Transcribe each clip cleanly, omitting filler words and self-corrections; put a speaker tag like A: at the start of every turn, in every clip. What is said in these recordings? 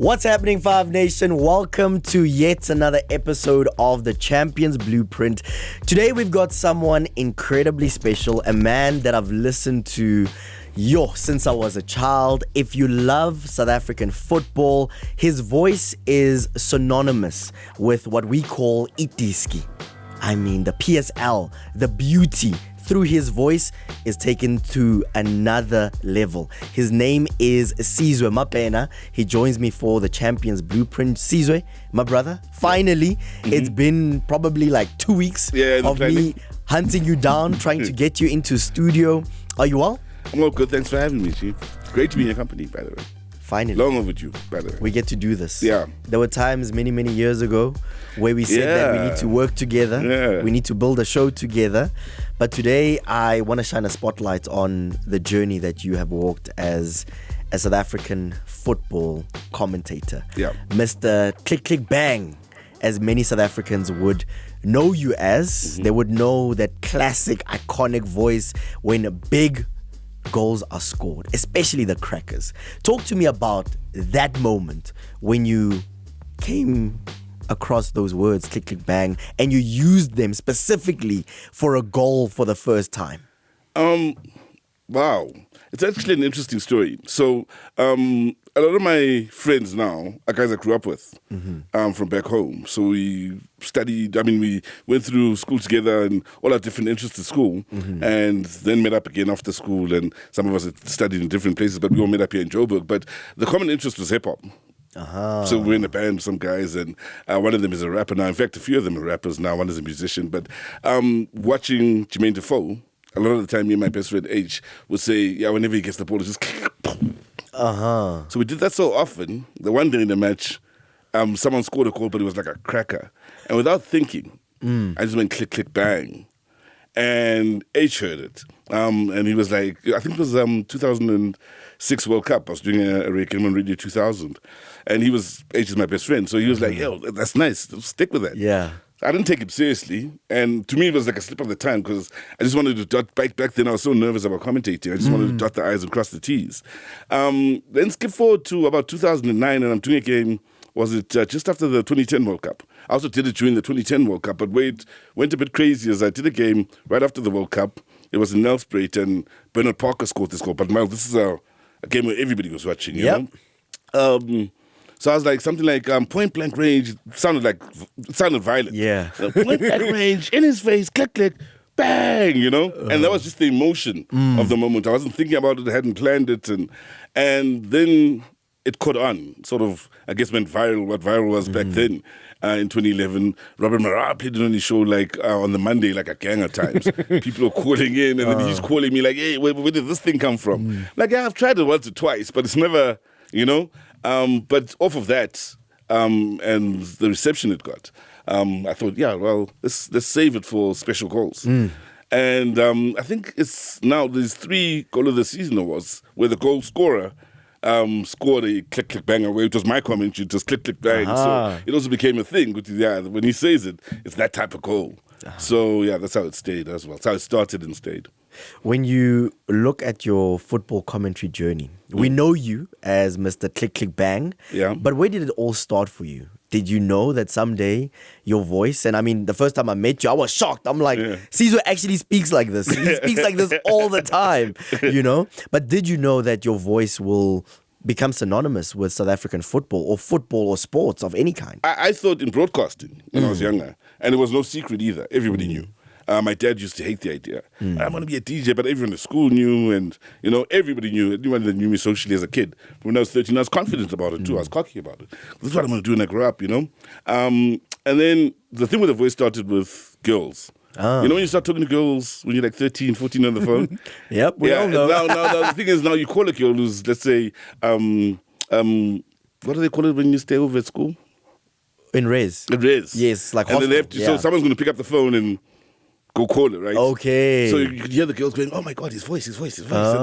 A: What's happening, Five Nation? Welcome to yet another episode of the Champions Blueprint. Today we've got someone incredibly special, a man that I've listened to since I was a child. If you love South African football, his voice is synonymous with what we call itiski. I mean, the PSL, the beauty through his voice is taken to another level. His name is Sizwe Mabena. He joins me for the Champions Blueprint. Sizwe, my brother, finally, it's been probably like 2 weeks of me hunting you down, trying to get you into studio. Are you well?
B: I'm all good. Thanks for having me, Chief. Great to be in your company, by the way.
A: Finally.
B: Long overdue, by the way.
A: We get to do this.
B: Yeah.
A: There were times many years ago where we said that we need to work together.
B: Yeah.
A: We need to build a show together. But today I want to shine a spotlight on the journey that you have walked as a South African football commentator.
B: Yeah.
A: Mr. Click Click Bang, as many South Africans would know you as. They would know that classic, iconic voice when big goals are scored, especially the crackers. Talk to me about that moment when you came across those words, click, click, bang, and you used them specifically for a goal for the first time.
B: Wow. It's actually an interesting story. So, a lot of my friends now are guys I grew up with from back home. So we studied, we went through school together and all our different interests at school and then met up again after school, and some of us had studied in different places, but we all met up here in Joburg. But the common interest was hip-hop. So we're in a band with some guys, and one of them is a rapper now. In fact, a few of them are rappers now. One is a musician. But watching Jermaine Defoe, a lot of the time, me and my best friend H would say, whenever he gets the ball, it's just So we did that so often that one day in the match, someone scored a goal, but it was like a cracker. And without thinking, I just went click, click, bang. And H heard it. And he was like, I think it was 2006 World Cup. I was doing a Rekim on Radio 2000. And H is my best friend. So he was like, yo, that's nice. Stick with that.
A: Yeah.
B: I didn't take it seriously, and to me it was like a slip of the tongue because I just wanted to dot back then. I was so nervous about commentating. I just wanted to dot the I's and cross the T's. Then skip forward to about 2009, and I'm doing a game. Was it just after the 2010 World Cup? I also did it during the 2010 World Cup, but went a bit crazy as I did a game right after the World Cup. It was in Nelspruit, and Bernard Parker scored this goal. But Miles, this is a game where everybody was watching. You know? So I was like, something like point blank range. It sounded violent. Yeah. Point blank range, in his face, click, click, bang, And that was just the emotion of the moment. I wasn't thinking about it, I hadn't planned it. And then it caught on, sort of, I guess, went viral, what viral was back then. In 2011, Robert Mara played it on his show on the Monday, like a gang of times. People were calling in, and then he's calling me like, hey, where did this thing come from? I've tried it once or twice, but it's never, but off of that and the reception it got, I thought, let's save it for special goals. And I think it's now there's 3 Goal of the Season awards where the goal scorer scored a click, click, bang away. It was my commentary, just click, click, bang. So it also became a thing. When he says it, it's that type of goal. So, that's how it stayed as well. That's how it started and stayed.
A: When you look at your football commentary journey, we know you as Mr. Click, Click, Bang. Yeah. But where did it all start for you? Did you know that someday your voice, and the first time I met you, I was shocked. I'm like, Sizwe actually speaks like this. He speaks like this all the time, But did you know that your voice will become synonymous with South African football or sports of any kind?
B: I thought in broadcasting when I was younger, and it was no secret either. Everybody knew. My dad used to hate the idea. I'm going to be a DJ, but everyone at school knew, and everybody knew. Anyone that knew me socially as a kid. When I was 13, I was confident about it too. I was cocky about it. This is what I'm going to do when I grow up, And then the thing with the voice started with girls. When you start talking to girls when you're like 13, 14 on the phone.
A: Yep, we all know.
B: Now the thing is, now you call a girl who's, let's say, what do they call it when you stay over at school?
A: In res.
B: In res.
A: Yes, like
B: and then they have to, so someone's going to pick up the phone and go call it, right?
A: Okay.
B: So you could hear the girls going, oh my God, his voice. And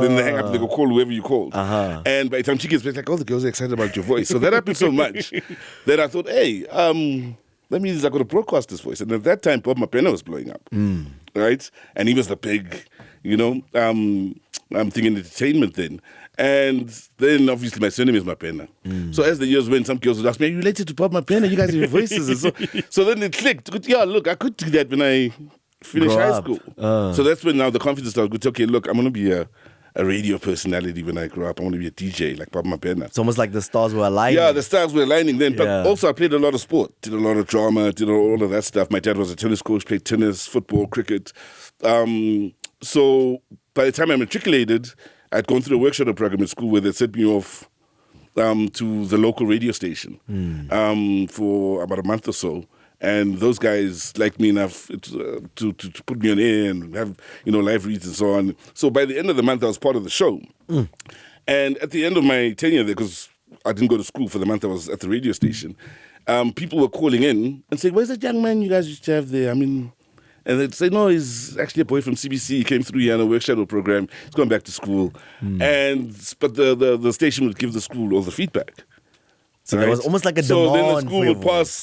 B: then they hang up and they go call whoever you called. And by the time she gets back, like, all the girls are excited about your voice. So that happened so much that I thought, hey, that means I got to broadcast this voice. And at that time, Bob Mabena was blowing up, right? And he was the big, thing in entertainment then. And then obviously my surname is Mabena. So as the years went, some girls would ask me, "Are you related to Bob Mabena? You guys have your voices." And so then it clicked. Yeah, look, I could do that when I finished high school. So that's when now the confidence started. Okay, look, I'm going to be a radio personality when I grow up. I want to be a DJ like Bob Mabena.
A: It's almost like the stars were aligning.
B: Yeah, the stars were aligning then. But also I played a lot of sport, did a lot of drama, did all of that stuff. My dad was a tennis coach, played tennis, football, cricket. So by the time I matriculated, I'd gone through a workshop program at school where they sent me off to the local radio station for about a month or so. And those guys liked me enough to put me on air and have, live reads and so on. So by the end of the month, I was part of the show. And at the end of my tenure there, because I didn't go to school for the month I was at the radio station, people were calling in and saying, "Where's that young man you guys used to have there? And they'd say, "No, he's actually a boy from CBC. He came through here on a work shadow program. He's going back to school." But the station would give the school all the feedback.
A: So there was almost like a demand.
B: So then the school would pass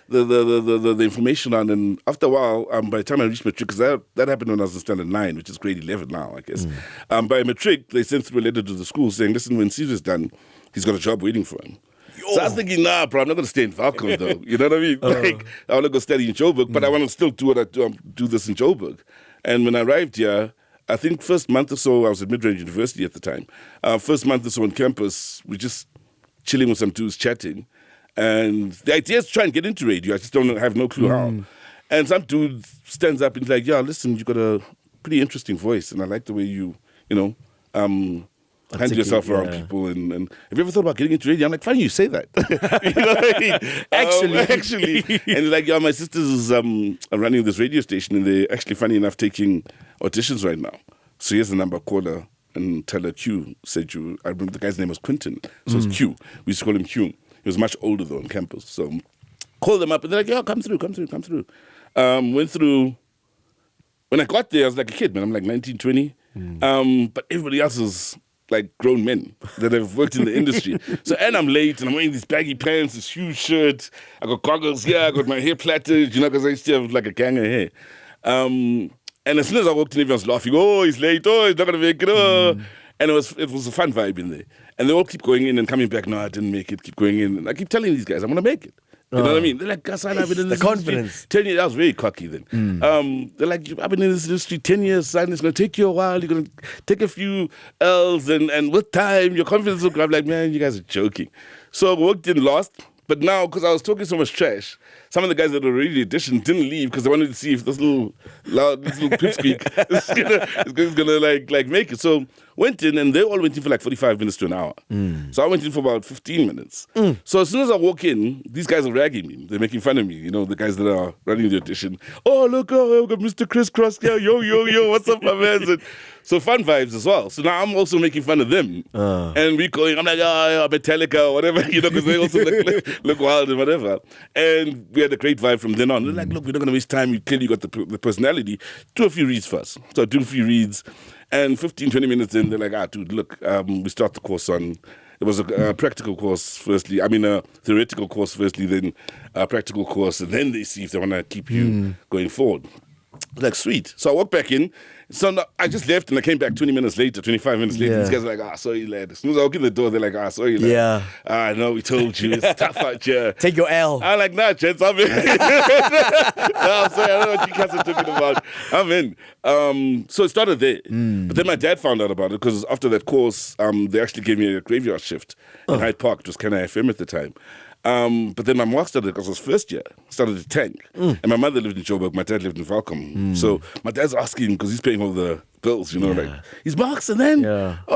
B: the information on, and after a while, by the time I reached matric, because that happened when I was in standard 9, which is grade 11 now, I guess. By matric, they sent through a letter to the school saying, "Listen, when Sizwe's done, he's got a job waiting for him." So I was thinking, nah, bro, I'm not going to stay in Falcon, though. You know what I mean? I want to go study in Joburg, but I want to still do what I do this in Joburg. And when I arrived here, I think first month or so, I was at Mid-Range University at the time. First month or so on campus, we just chilling with some dudes chatting. And the idea is to try and get into radio. I just have no clue how. And some dude stands up and is like, "Yeah, listen, you got a pretty interesting voice, and I like the way you handle yourself around people. And have you ever thought about getting into radio?" I'm like, "Funny you say that." You know what I mean? Actually. And he's like, "Yeah, my sisters are running this radio station, and they're actually, funny enough, taking auditions right now. So here's the number, call her and tell her Q said you." I remember the guy's name was Quentin, so it's Q. We used to call him Q. He was much older though on campus. So call them up and they're like, "Yeah, come through. Went through. When I got there, I was like a kid, man. I'm like 19, 20. But everybody else is like grown men that have worked in the industry. And I'm late and I'm wearing these baggy pants, this huge shirt. I got goggles here, I got my hair plaited, because I used to have like a gang of hair. And as soon as I walked in, everyone's laughing. "Oh, he's late. Oh, he's not going to make it. Oh." And it was a fun vibe in there. And they all keep going in and coming back. "No, I didn't make it." Keep going in. And I keep telling these guys, "I'm going to make it." You know what I mean? They're like, "Son, I've been in this
A: the confidence.
B: 10 years. I was very cocky then. They're like, "I've been in this industry 10 years, son. It's going to take you a while. You're going to take a few L's. And with time, your confidence will grow." I'm like, "Man, you guys are joking." So I walked in last. But now, because I was talking so much trash, some of the guys that were already auditioned didn't leave because they wanted to see if this little pipsqueak is gonna like make it. So went in, and they all went in for like 45 minutes to an hour. So I went in for about 15 minutes. So as soon as I walk in, these guys are ragging me. They're making fun of me, the guys that are running the audition. "Oh, look, we got Mr. Chris Cross here. Yo, what's up, my man?" So fun vibes as well. So now I'm also making fun of them. And we going, I'm like, "Oh, Metallica," or whatever, because they also look wild and whatever. And we had a great vibe from then on. They're like, "Look, we're not going to waste time. You clearly got the personality. Do a few reads first." So I do a few reads. And 15, 20 minutes in, they're like, "Dude, look, we start the course on..." It was a practical course firstly. A theoretical course firstly, then a practical course. And then they see if they want to keep you going forward. Like, sweet. So I walked back in. So no, I just left and I came back 20 minutes later, 25 minutes later. These guys are like, sorry, lad. As soon as I walk in the door, they're like, sorry, lad.
A: Yeah.
B: I know, we told you. It's tough out here.
A: Take your L.
B: I'm like, nah, gents, I'm in. No, I'm sorry, I don't know what you guys are talking about. I'm in. So it started there. But then my dad found out about it because after that course, they actually gave me a graveyard shift in Hyde Park. It was kind of FM at the time. But then my mom started, because it was first year, started to tank. And my mother lived in Joburg, my dad lived in Falcom. So my dad's asking, because he's paying all the bills, like, "He's Marks," and then,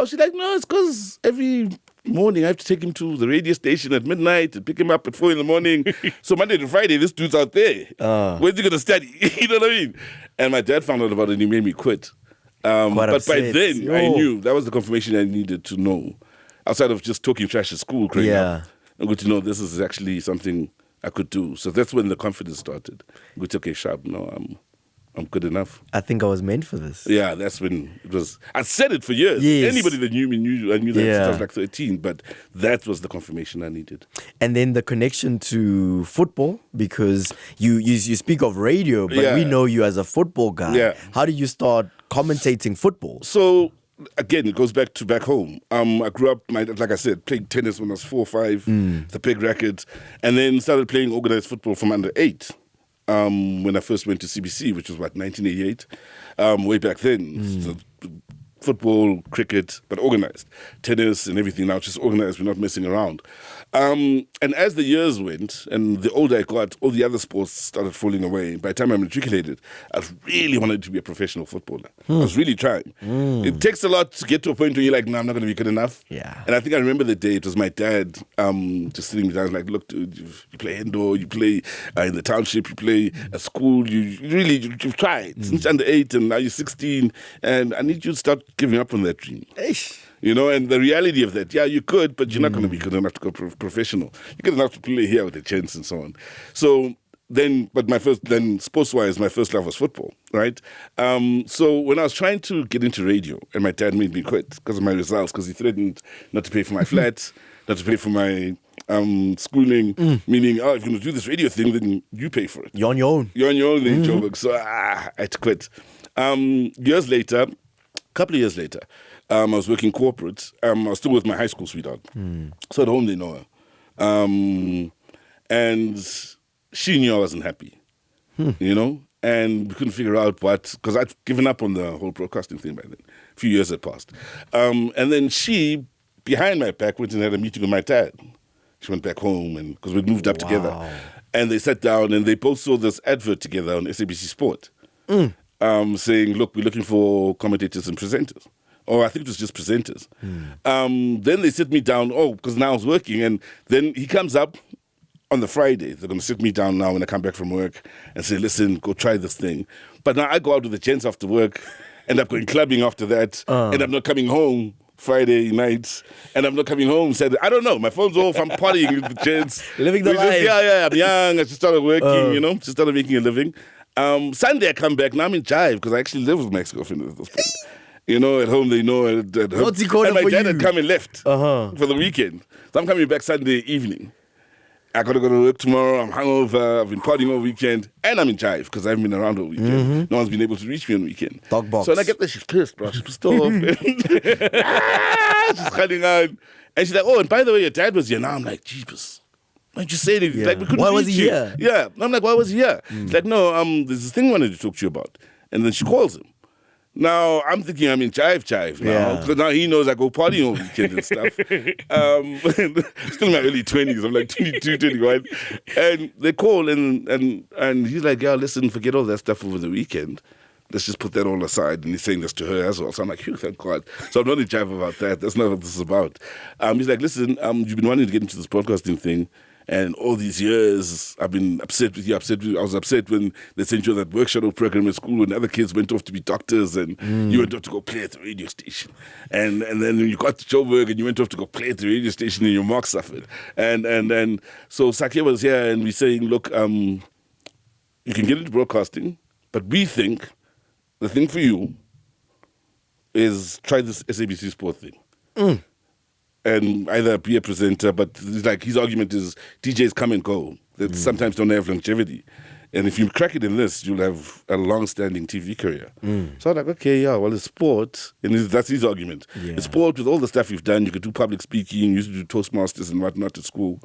B: she's like, "No, it's because every morning I have to take him to the radio station at midnight and pick him up at 4 a.m. So Monday to Friday, this dude's out there. Where's he going to study?" You know what I mean? And my dad found out about it and he made me quit. But by then, I knew that was the confirmation I needed to know. Outside of just talking trash at school, growing up. I'm good to know this is actually something I could do. So that's when the confidence started. I'm good to, okay, sharp, no, I'm good enough.
A: I think I was meant for this.
B: Yeah, that's when it was. I said it for years.
A: Yes.
B: Anybody that knew me knew I knew that since I was like 13, but that was the confirmation I needed.
A: And then the connection to football, because you speak of radio, but we know you as a football guy.
B: Yeah.
A: How did you start commentating football?
B: So again, it goes back home. I grew up, like I said, playing tennis when I was 4 or 5, the peg racket, and then started playing organized football from under 8. When I first went to CBC, which was 1988, way back then. So, football, cricket, but organized. Tennis and everything now, just organized. We're not messing around. And as the years went, and the older I got, all the other sports started falling away. By the time I matriculated, I really wanted to be a professional footballer. I was really trying. It takes a lot to get to a point where you're like, no, I'm not going to be good enough.
A: Yeah.
B: And I think I remember the day, it was my dad just sitting me down, like, look, dude, you play indoor, you play in the township, you play at school, you've tried since under 8, and now you're 16, and I need you to start giving up on that dream.
A: Eish.
B: You know, and the reality of that, yeah, you could, but you're not going to be good enough to go professional. You're good enough to play here with a chance and so on. So then, sports-wise, my first love was football, right? So when I was trying to get into radio, and my dad made me quit because of my results, because he threatened not to pay for my flat, not to pay for my schooling, meaning, if you're going to do this radio thing, then you pay for it.
A: You're on your own.
B: You're on your own in Joburg. So I had to quit. Couple of years later, I was working corporate. I was still with my high school sweetheart. So at home they know her. And she knew I wasn't happy, you know? And we couldn't figure out what, because I'd given up on the whole broadcasting thing by then. A few years had passed. And then she, behind my back, went and had a meeting with my dad. She went back home, and because we'd moved up together. And they sat down and they both saw this advert together on SABC Sport. Saying, look, we're looking for commentators and presenters. Or I think it was just presenters. Then they sit me down, because now I was working, and then he comes up on the Friday. They're going to sit me down now when I come back from work and say, listen, go try this thing. But now I go out with the gents after work, end up going clubbing after that, and I'm not coming home Friday nights, and I'm not coming home Saturday. I don't know. My phone's off. I'm partying with the gents.
A: Living the life.
B: I'm young. I just started working, just started making a living. Sunday I come back, now I'm in Jive because I actually live with my ex-girlfriend at this point. You know, at home they know. At home.
A: What's he calling
B: and my
A: for
B: dad
A: you?
B: had come and left for the weekend. So I'm coming back Sunday evening. I got to go to work tomorrow. I'm hungover. I've been partying all weekend. And I'm in Jive because I haven't been around all weekend. No one's been able to reach me on the weekend.
A: Dog box.
B: So when I get there, she's pissed, bro. She's pissed off. She's cutting out. And she's like, and by the way, your dad was here. Now I'm like, jeepers. Why didn't you say anything?
A: Yeah.
B: Like, we couldn't
A: Why was
B: reach
A: he
B: you.
A: here?
B: Yeah. I'm like, why was he here? She's like, no, there's this thing I wanted to talk to you about. And then she calls him. Now, I'm thinking I'm in Jive now. Because now he knows I go partying all weekend and stuff. Still in my early 20s. I'm like 22, 21. And they call and he's like, yeah, listen, forget all that stuff over the weekend. Let's just put that all aside. And he's saying this to her as well. So I'm like, phew, thank God. So I'm not in Jive about that. That's not what this is about. He's like, listen, you've been wanting to get into this broadcasting thing. And all these years, I've been upset with you. I was upset when they sent you that work shuttle program at school when other kids went off to be doctors and you went off to go play at the radio station. And then you got to Joburg and you went off to go play at the radio station and your marks suffered. And so Sake was here and we're saying, look, you can get into broadcasting, but we think the thing for you is try this SABC Sport thing. And either be a presenter, but like his argument is DJs come and go. They sometimes don't have longevity. And if you crack it in this, you'll have a long-standing TV career. So I'm like, okay, yeah, well, it's sport. And that's his argument. Yeah. It's sport with all the stuff you've done. You could do public speaking, you used to do Toastmasters and whatnot at school.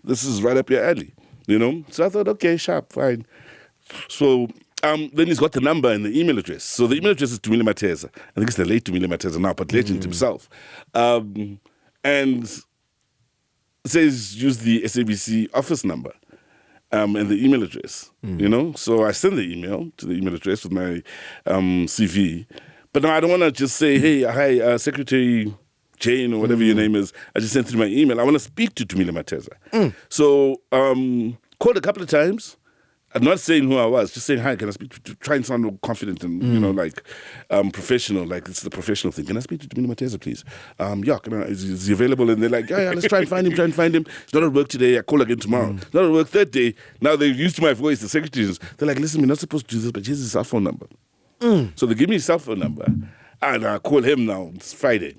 B: This is right up your alley, you know? So I thought, okay, sharp, fine. So then he's got the number and the email address. So the email address is Tumile Mateza. I think it's the late Tumile Mateza now, but legend himself. And says use the SABC office number and the email address, you know? So I send the email to the email address with my CV. But now I don't want to just say, hey, hi, Secretary Jane or whatever your name is. I just sent through my email. I want to speak to Tumile Mateza. So called a couple of times. I'm not saying who I was, just saying, hi, can I speak to try and sound confident and, you know, like professional, like it's the professional thing. Can I speak to Tumile Mateza, please? Is he available? And they're like, yeah, let's try and find him. He's not at work today. I call again tomorrow. He's not at work third day. Now they're used to my voice, the secretaries. They're like, listen, we're not supposed to do this, but here's his cell phone number. So they give me his cell phone number. And I call him now. It's Friday.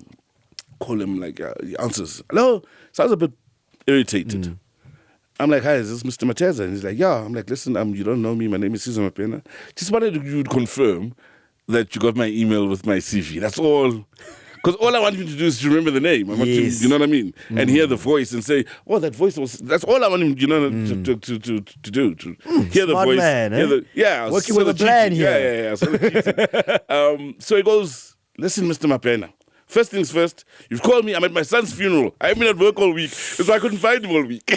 B: Call him, like, he answers. Hello? Sounds a bit irritated. I'm like, hi, is this Mr. Mateza? And he's like, yeah. I'm like, listen, you don't know me. My name is Sizwe Mabena. Just wanted you to confirm that you got my email with my CV. That's all Because all I want him to do is to remember the name. I want him, you know what I mean? And hear the voice and say, oh, that voice was, that's all I want him, you know, to do. To hear the voice.
A: Man, working with a plan here.
B: Yeah. So he goes, listen, Mr. Mabena. First things first, you've called me. I'm at my son's funeral. I haven't been at work all week, so I couldn't find him all week.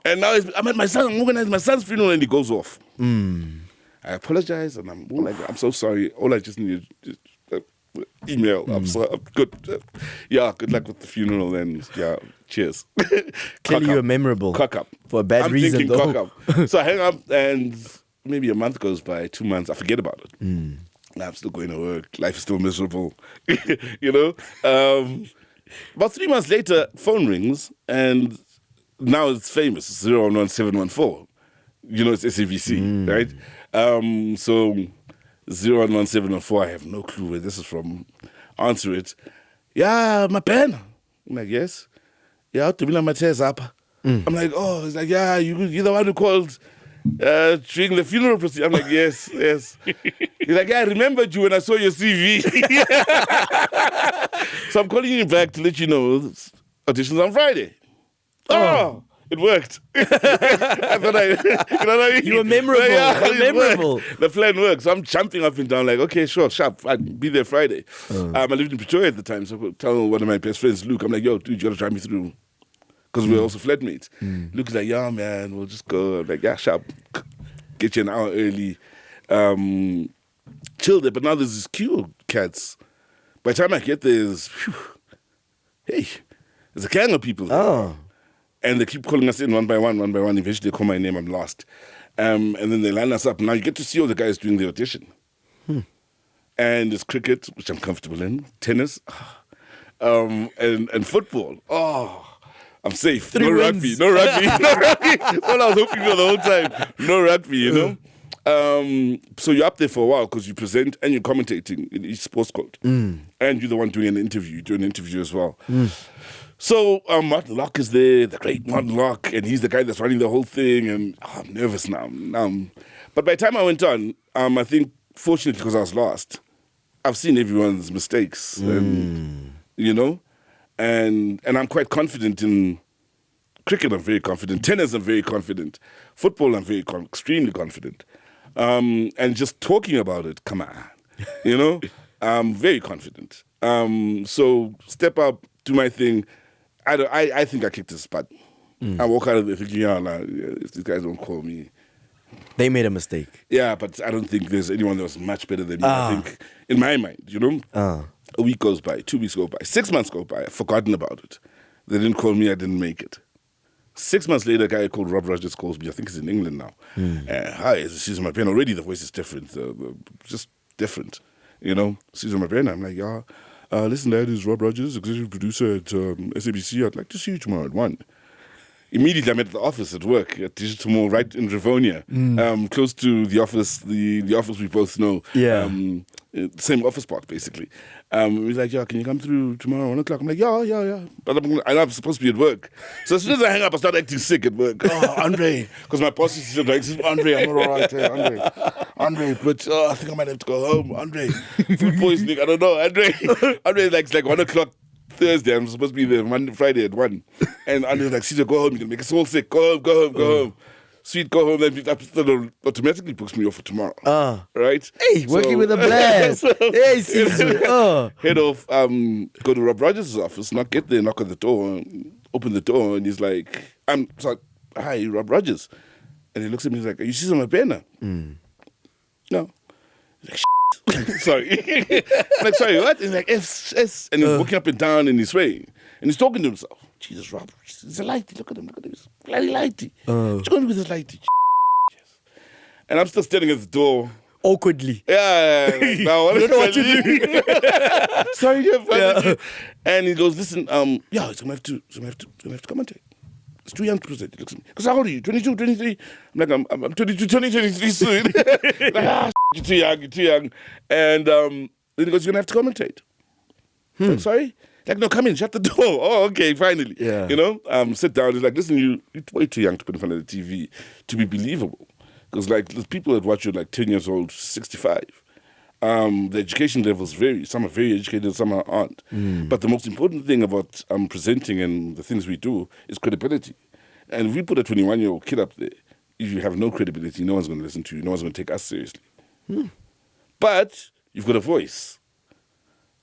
B: And now I'm organizing my son's funeral, and he goes off. I apologize, and I'm so sorry. All I just need is email. I'm good. Good luck with the funeral, and cheers.
A: Clearly, you're memorable.
B: Cock up
A: for a bad reason,
B: thinking
A: though.
B: Cock up. So I hang up, and maybe a month goes by, 2 months. I forget about it. I'm still going to work. Life is still miserable. You know? About 3 months later, phone rings, and now it's famous. 01714. You know, it's SABC, right? So 01714, I have no clue where this is from. Answer it. Yeah, Mabena. I'm like, yes. Yeah, Tumila Matez up. I'm like, oh, it's like, yeah, you're the one who called during the funeral procedure. I'm like, yes. He's like, yeah, I remembered you when I saw your CV. So I'm calling you back to let you know auditions on Friday. Oh, it worked. I thought you know what I mean?
A: You were memorable. Memorable.
B: The plan worked. So I'm jumping up and down like, okay, sure, sharp. I'll be there Friday. I lived in Pretoria at the time, so I tell one of my best friends, Luke, I'm like, yo, dude, you got to drive me through. Because we're also flatmates. Luke's like, yeah, man, we'll just go. I'm like, yeah, sharp. Get you an hour early. Chill there. But now there's this queue of cats. By the time I get there, there's a gang of people there. And they keep calling us in one by one. Eventually they call my name, I'm lost. And then they line us up. Now you get to see all the guys doing the audition. And it's cricket, which I'm comfortable in, tennis, and football. Oh, I'm safe. No rugby. That's all I was hoping for the whole time. No rugby, you know? So you're up there for a while because you present and you're commentating in each sports code. And you're the one doing an interview. You do an interview as well. So Martin Locke is there, the great Martin Locke, and he's the guy that's running the whole thing. And I'm nervous now. But by the time I went on, I think, fortunately, because I was lost, I've seen everyone's mistakes. And, you know? And I'm quite confident in cricket. I'm very confident. Tennis, I'm very confident. Football, I'm very extremely confident. And just talking about it, come on, you know, I'm very confident. So step up, do my thing. I think I kicked his butt. I walk out of there thinking, if these guys don't call me,
A: they made a mistake.
B: Yeah, but I don't think there's anyone that was much better than me. I think, in my mind, you know. A week goes by, 2 weeks go by, 6 months go by. I've forgotten about it. They didn't call me. I didn't make it. 6 months later, a guy called Rob Rogers calls me. I think he's in England now. Hi, it's Sizwe Mabena. Already the voice is different. Just different, you know. Sizwe Mabena. I'm like, yeah. Listen, that is Rob Rogers, executive producer at SABC. I'd like to see you tomorrow at 1. Immediately, I'm at the office at work at Digital Mall, right in Rivonia, close to the office, the office we both know. Same office park, basically. He's like, yeah, can you come through tomorrow 1 o'clock? I'm like, yeah. But I'm supposed to be at work. So as soon as I hang up, I start acting sick at work. Oh, Andre. Because my boss is like, Andre, I'm not all right here, Andre, but I think I might have to go home. Andre, food poisoning, I don't know. Andre like 1 o'clock Thursday. I'm supposed to be there Friday at 1. And Andre's like, Caesar, go home. You're going to make us all sick. Go home. Sweet, go home. Then automatically books me off for tomorrow. Right?
A: Hey, working with a plan. Hey, Caesar.
B: Head off, go to Rob Rogers' office, get there, knock on the door, open the door, and he's like, hi, Rob Rogers. And he looks at me, he's like, are you Sizwe Mabena? No. He's like, sorry. I'm like, sorry, what? He's like, S. And he's walking up and down in his way. And he's talking to himself. Jesus, Rob, he's a lighty. Look at him. He's bloody lighty. What's going on with this lighty? Yes. And I'm still standing at the door.
A: Awkwardly.
B: Yeah. Now, I don't know what to do. Sorry, yeah. And he goes, listen, so I'm going to have to commentate. It's too young to present. He looks at me. Because how old are you? 22, 23? I'm like, I'm 22, 23 soon. Like, you're too young. And then he goes, you're going to have to commentate. Like, sorry? Like, no, come in, shut the door. Oh, okay, finally.
A: Yeah.
B: You know, sit down. He's like, listen, you're way too young to put in front of the TV to be believable. Because, like, the people that watch you, like, 10 years old, 65. The education levels vary. Some are very educated, some aren't. But the most important thing about presenting and the things we do is credibility. And if we put a 21-year-old kid up there, if you have no credibility, no one's going to listen to you. No one's going to take us seriously. But you've got a voice.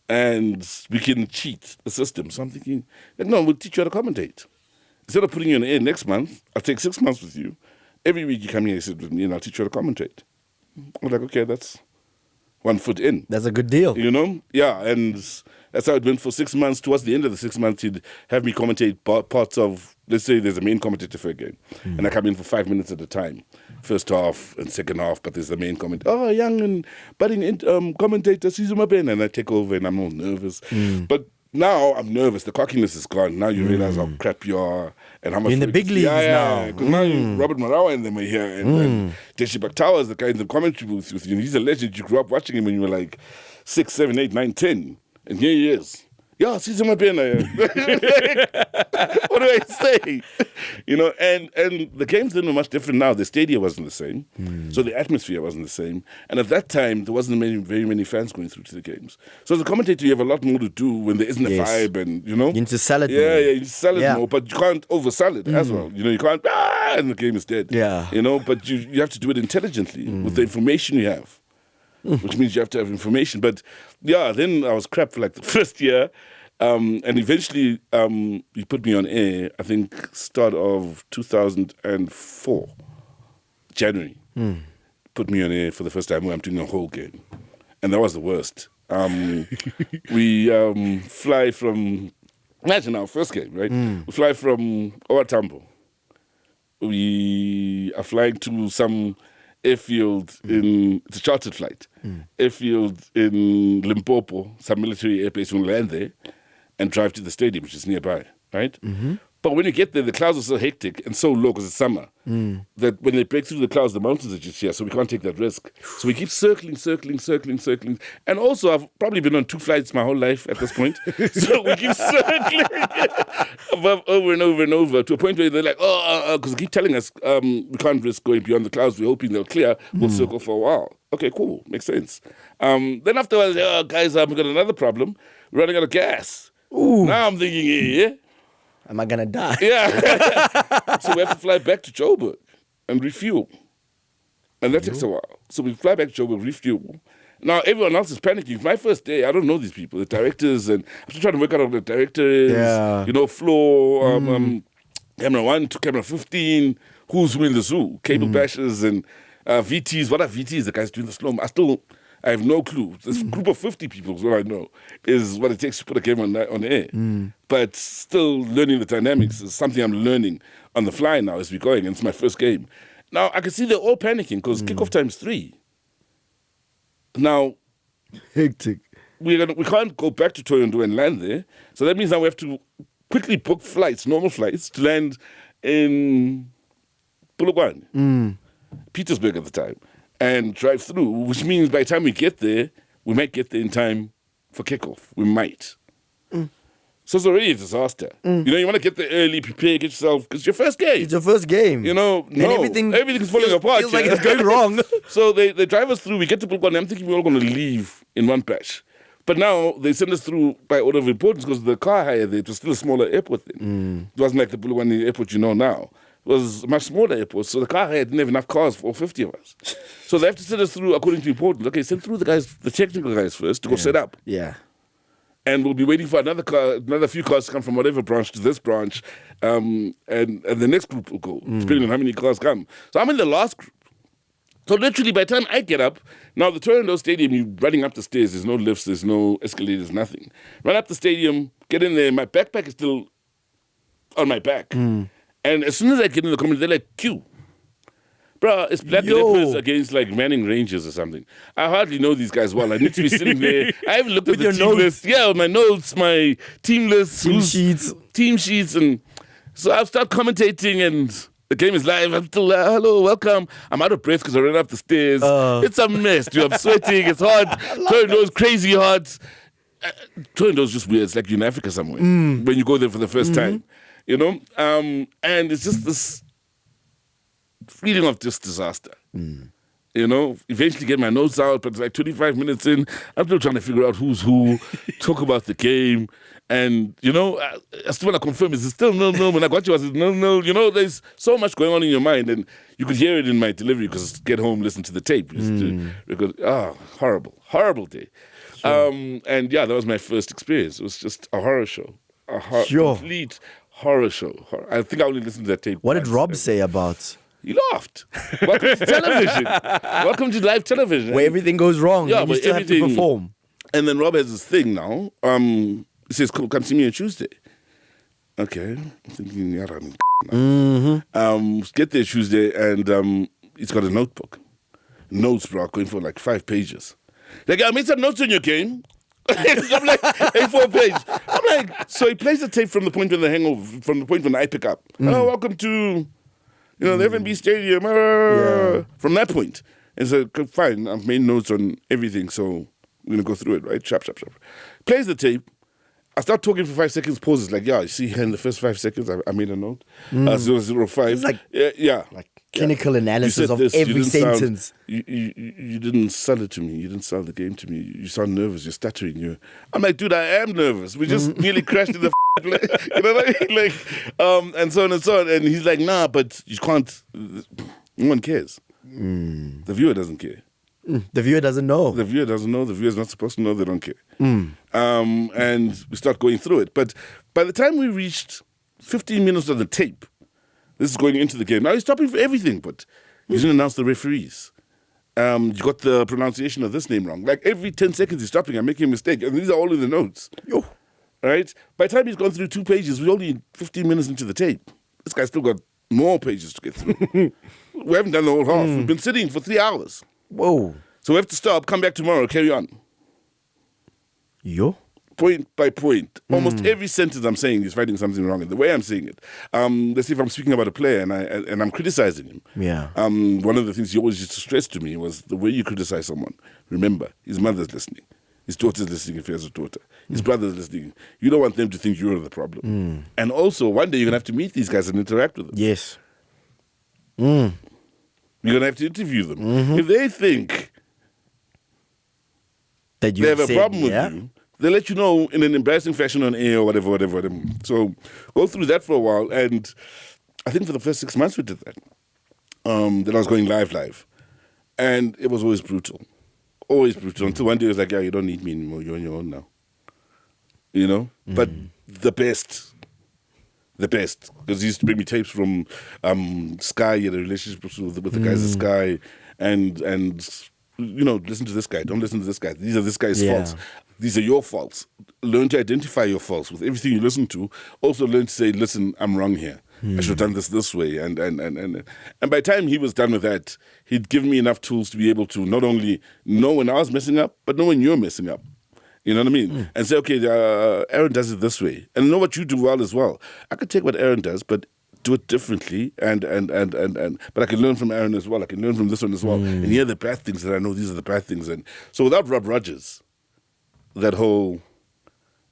B: And we can cheat the system. So I'm thinking, no, we'll teach you how to commentate. Instead of putting you on air next month, I'll take 6 months with you. Every week you come here and sit with me and I'll teach you how to commentate. I'm like, okay, that's 1 foot in.
A: That's a good deal.
B: You know? Yeah, and that's how it went for 6 months. Towards the end of the 6 months, he'd have me commentate parts of, let's say there's a main commentator for a game. And I come in for 5 minutes at a time. First half and second half, but there's the main commentator. Oh, young and budding commentator, Sizwe Mabena. And I take over and I'm all nervous. But now I'm nervous. The cockiness is gone. Now you realize how crap you are and how much.
A: You're in the big leagues now.
B: Because now Robert Marawa and them are here. And Deshi Baktawa is the guy in the commentary booth with you. He's a legend. You grew up watching him when you were like 6, 7, 8, 9, 10. And here he is. Yeah, Sizwe Mabena. What do I say? You know, and the games then were much different now. The stadium wasn't the same. So the atmosphere wasn't the same. And at that time, there wasn't very many fans going through to the games. So as a commentator, you have a lot more to do when there isn't a vibe and, you know.
A: You need to sell it more.
B: Yeah, you need to sell it more, but you can't oversell it as well. You know, you can't, and the game is dead.
A: Yeah.
B: You know, but you have to do it intelligently with the information you have. Which means you have to have information. But yeah, then I was crap for like the first year. And eventually he put me on air, I think, start of 2004, January. Put me on air for the first time where I'm doing a whole game. And that was the worst. We fly from, imagine our first game, right? We fly from Owatambo. We are flying to some airfield it's a chartered flight. Airfield in Limpopo, some military airbase. We'll land there and drive to the stadium, which is nearby, right? But when you get there, the clouds are so hectic and so low because it's summer that when they break through the clouds, the mountains are just here, so we can't take that risk. So we keep circling. And also, I've probably been on 2 flights my whole life at this point. So we keep circling over and over to a point where they're like, because they keep telling us we can't risk going beyond the clouds. We're hoping they'll clear. We'll circle for a while. Okay, cool. Makes sense. Then afterwards, guys, we've got another problem. We're running out of gas. Now I'm thinking, yeah.
A: Am I going to die?
B: Yeah. So we have to fly back to Joburg and refuel. And that takes a while. So we fly back to Joburg, refuel. Now everyone else is panicking. It's my first day. I don't know these people, the directors, and I'm still trying to work out who the director is, you know, floor, camera 1 to camera 15, who's who in the zoo, cable bashers and VTs. What are VTs? The guys doing the slow-mo. I have no clue. This group of 50 people is what I know, is what it takes to put a game on air. But still learning the dynamics is something I'm learning on the fly now as we're going, and it's my first game. Now, I can see they're all panicking because kickoff time's 3. Now,
A: hectic.
B: We can't go back to Toyondo and land there. So that means now we have to quickly book flights, normal flights, to land in Polokwane, Petersburg at the time, and drive through, which means by the time we get there, we might get there in time for kickoff. We might. So it's already a disaster. You know, you want to get there early, prepare, get yourself, because it's your first game.
A: It's your first game.
B: You know,
A: and
B: everything's falling apart.
A: Feels like it's going wrong.
B: So they drive us through, we get to Polokwane, I'm thinking we're all going to leave in one batch. But now they send us through by order of importance because the car hire there, it was still a smaller airport then. It wasn't like the Polokwane airport you know now. It was a much smaller airport, so the car hire didn't have enough cars for all 50 of us. So they have to send us through according to importance. Okay, send through the technical guys first to go set up.
A: Yeah.
B: And we'll be waiting for another few cars to come from whatever branch to this branch, and the next group will go, depending on how many cars come. So I'm in the last group. So literally, by the time I get up, now the Toronto Stadium, you're running up the stairs, there's no lifts, there's no escalators, nothing. Run up the stadium, get in there, my backpack is still on my back. And as soon as I get in the community, they're like, Q. Bro, it's Black Leopards against like Manning Rangers or something. I hardly know these guys well. I need to be sitting there. I haven't looked at the team list. Yeah, my notes, my team list. Team sheets. And so I'll start commentating and the game is live. I'm still hello, welcome. I'm out of breath because I ran up the stairs. It's a mess, dude. I'm sweating. It's hot. Toronto's crazy hot. Toronto's just weird. It's like you're in Africa somewhere when you go there for the first time. You know? And it's just this feeling of just disaster. You You know, eventually get my notes out, but like 25 minutes in, I'm still trying to figure out who's who, talk about the game. And, you know, I still want to confirm, is it still no? When I got you, I said, no. You know, there's so much going on in your mind. And you could hear it in my delivery because get home, listen to the tape. Because, horrible day. Sure. And yeah, that was my first experience. It was just a horror show. Complete horror show. I think I only listened to that tape.
A: What did Rob say about?
B: He laughed. Welcome to television. Welcome to live television.
A: Where everything goes wrong.
B: Yeah,
A: and you still have to perform.
B: And then Rob has this thing now. He says, come see me on Tuesday. Okay. I'm thinking, yeah, get there Tuesday, and he's got a notebook. Notes, bro, going for like 5 pages. Like, I made some notes on your game. I'm like, A4 page. I'm like, so he plays the tape from the point when from the point when I pick up. Oh, welcome to... You know, the F&B Stadium, from that point. And so, fine, I've made notes on everything, so I'm going to go through it, right? Sharp. Plays the tape. I start talking for 5 seconds, pauses, like, yeah, you see here in the first 5 seconds, I made a note. 005.
A: It's like,
B: like
A: clinical analysis of every sentence.
B: You didn't sell it to me. You didn't sell the game to me. You sound nervous. You're stuttering. I'm like, dude, I am nervous. We just nearly crashed in the you know what I mean? Like, and so on and so on. And he's like, nah, but you can't. No one cares. The viewer doesn't care.
A: The viewer doesn't know.
B: The viewer doesn't know. The viewer's not supposed to know. They don't care. And we start going through it. But by the time we reached 15 minutes of the tape, this is going into the game. Now he's stopping for everything, but he didn't announce the referees. You got the pronunciation of this name wrong. Like every 10 seconds he's stopping and making a mistake. And these are all in the notes. Right? By the time he's gone through 2 pages, we're only 15 minutes into the tape. This guy's still got more pages to get through. We haven't done the whole half. We've been sitting for 3 hours.
A: Whoa.
B: So we have to stop, come back tomorrow, carry on. Point by point. Almost every sentence I'm saying is finding something wrong in the way I'm saying it. Let's see if I'm speaking about a player and I'm criticizing him.
A: Yeah.
B: One of the things he always used to stress to me was the way you criticize someone. Remember, his mother's listening. His daughter's listening if he has a daughter. His brother's listening. You don't want them to think you're the problem. And also, one day you're going to have to meet these guys and interact with them.
A: Yes.
B: You're going to have to interview them. If they think
A: that
B: they have a problem with you, they'll let you know in an embarrassing fashion on air or whatever. So go through that for a while. And I think for the first 6 months we did that. Then I was going live. And it was always brutal. Always brutal. Until one day it was like, yeah, you don't need me anymore. You're on your own now. You know? But the best. Because he used to bring me tapes from Sky. He had a relationship with the guys at Sky. And you know, listen to this guy. Don't listen to this guy. These are this guy's faults. These are your faults. Learn to identify your faults with everything you listen to. Also learn to say, listen, I'm wrong here. I should have done this way. And by the time he was done with that, he'd given me enough tools to be able to not only know when I was messing up, but know when you're messing up. You know what I mean? And say, okay, Aaron does it this way. And know what you do well as well. I could take what Aaron does, but do it differently. But I can learn from Aaron as well. I can learn from this one as well. And here are the bad things that I know. These are the bad things. And so without Rob Rogers, without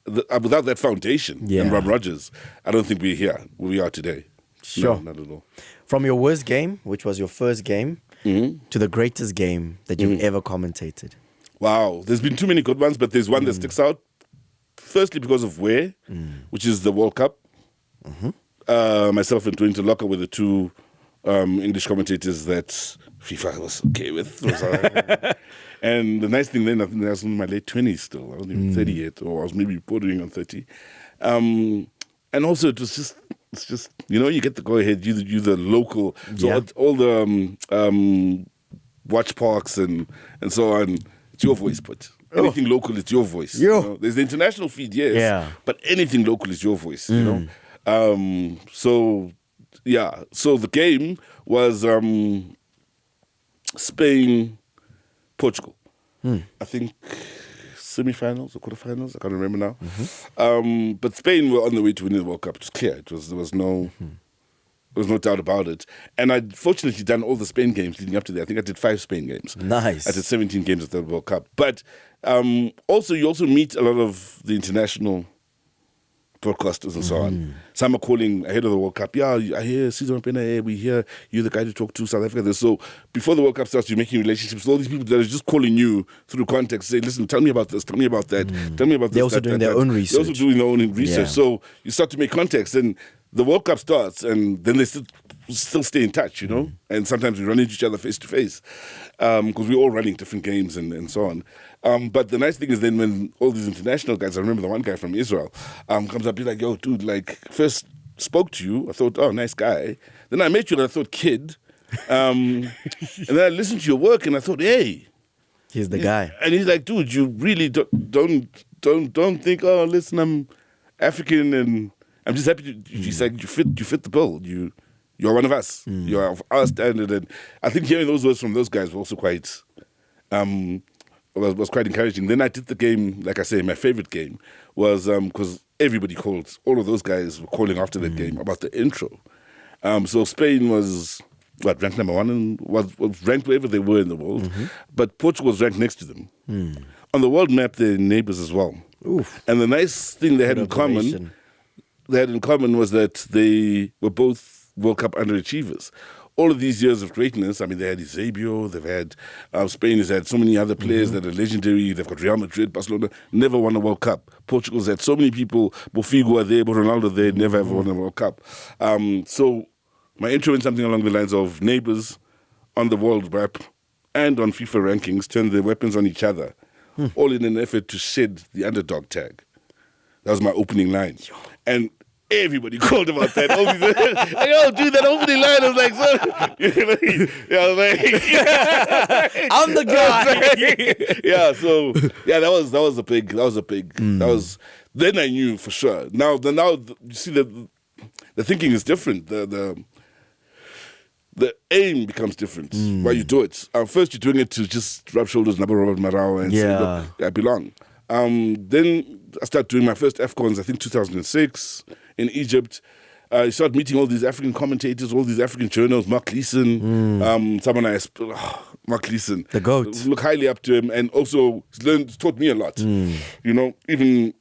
B: that foundation and Rob Rogers, I don't think we're here where we are today.
A: Sure.
B: No, not at all.
A: From your worst game, which was your first game, to the greatest game that you've ever commentated.
B: Wow. There's been too many good ones, but there's one that sticks out. Firstly, because of where, which is the World Cup. Myself and Dwayne Toloka were the two English commentators that FIFA was okay with. And the nice thing then, I think I was in my late 20s still. I wasn't even 30 yet, or I was maybe bordering on 30. And also, it's just you know, you get the go ahead. You the local, so all the watch parks and so on. It's your voice, but anything local, it's your voice. You know? There's the international feed, yes, but anything local is your voice. You know, so the game was Spain, Portugal. I think semi-finals or quarterfinals. I can't remember now. But Spain were on the way to winning the World Cup. It was clear. There was no doubt about it. And I'd fortunately done all the Spain games leading up to that. I think I did 5 Spain games.
A: Nice.
B: I did 17 games at the World Cup. But you also meet a lot of the international broadcasters and so on. Some are calling ahead of the World Cup. Yeah, I hear Sizwe Mabena, we hear you're the guy to talk to South Africa. So before the World Cup starts, you're making relationships with all these people that are just calling you through context, say, listen, tell me about this, tell me about that, tell me about this.
A: They're also doing their own research.
B: They're also doing their own research. So you start to make contacts, and the World Cup starts, and then they still stay in touch, you know? And sometimes we run into each other face to face because we're all running different games and so on. But the nice thing is then when all these international guys, I remember the one guy from Israel, comes up, he's like, yo, dude, like, first spoke to you, I thought, oh, nice guy. Then I met you and I thought, kid. And then I listened to your work and I thought, hey.
A: He's the guy.
B: And he's like, dude, you really don't think, oh, listen, I'm African and I'm just happy he's like, you fit the bill. You're one of us. You're of our standard. And I think hearing those words from those guys was also quite was quite encouraging. Then I did the game, like I say, my favorite game was because everybody called, all of those guys were calling after that game about the intro. So Spain was ranked number one and was ranked wherever they were in the world, but Portugal was ranked next to them. On the world map, they're neighbors as well.
A: Oof.
B: And the nice thing they had in common was that they were both World Cup underachievers. All of these years of greatness, I mean, they had Eusebio, they've had, Spain has had so many other players that are legendary. They've got Real Madrid, Barcelona, never won a World Cup. Portugal's had so many people, Bofigo are there, but Ronaldo there, never ever won a World Cup. So my intro went something along the lines of neighbors on the world map and on FIFA rankings turn their weapons on each other, all in an effort to shed the underdog tag. That was my opening line. And everybody called about that. Like, oh, dude, that opening line was like, so, you know, I was like,
A: I'm the guy.
B: Yeah, so yeah, that was a big. That was then I knew for sure. Now you see the thinking is different. The aim becomes different while you do it. First, you're doing it to just rub shoulders, Naba Robert Marau, and say, look, I belong. Then I started doing my first AFCONs, I think 2006, in Egypt. I started meeting all these African commentators, all these African journals, Mark Leeson, Mark Leeson.
A: The GOAT.
B: Look highly up to him, and also taught me a lot. You know, even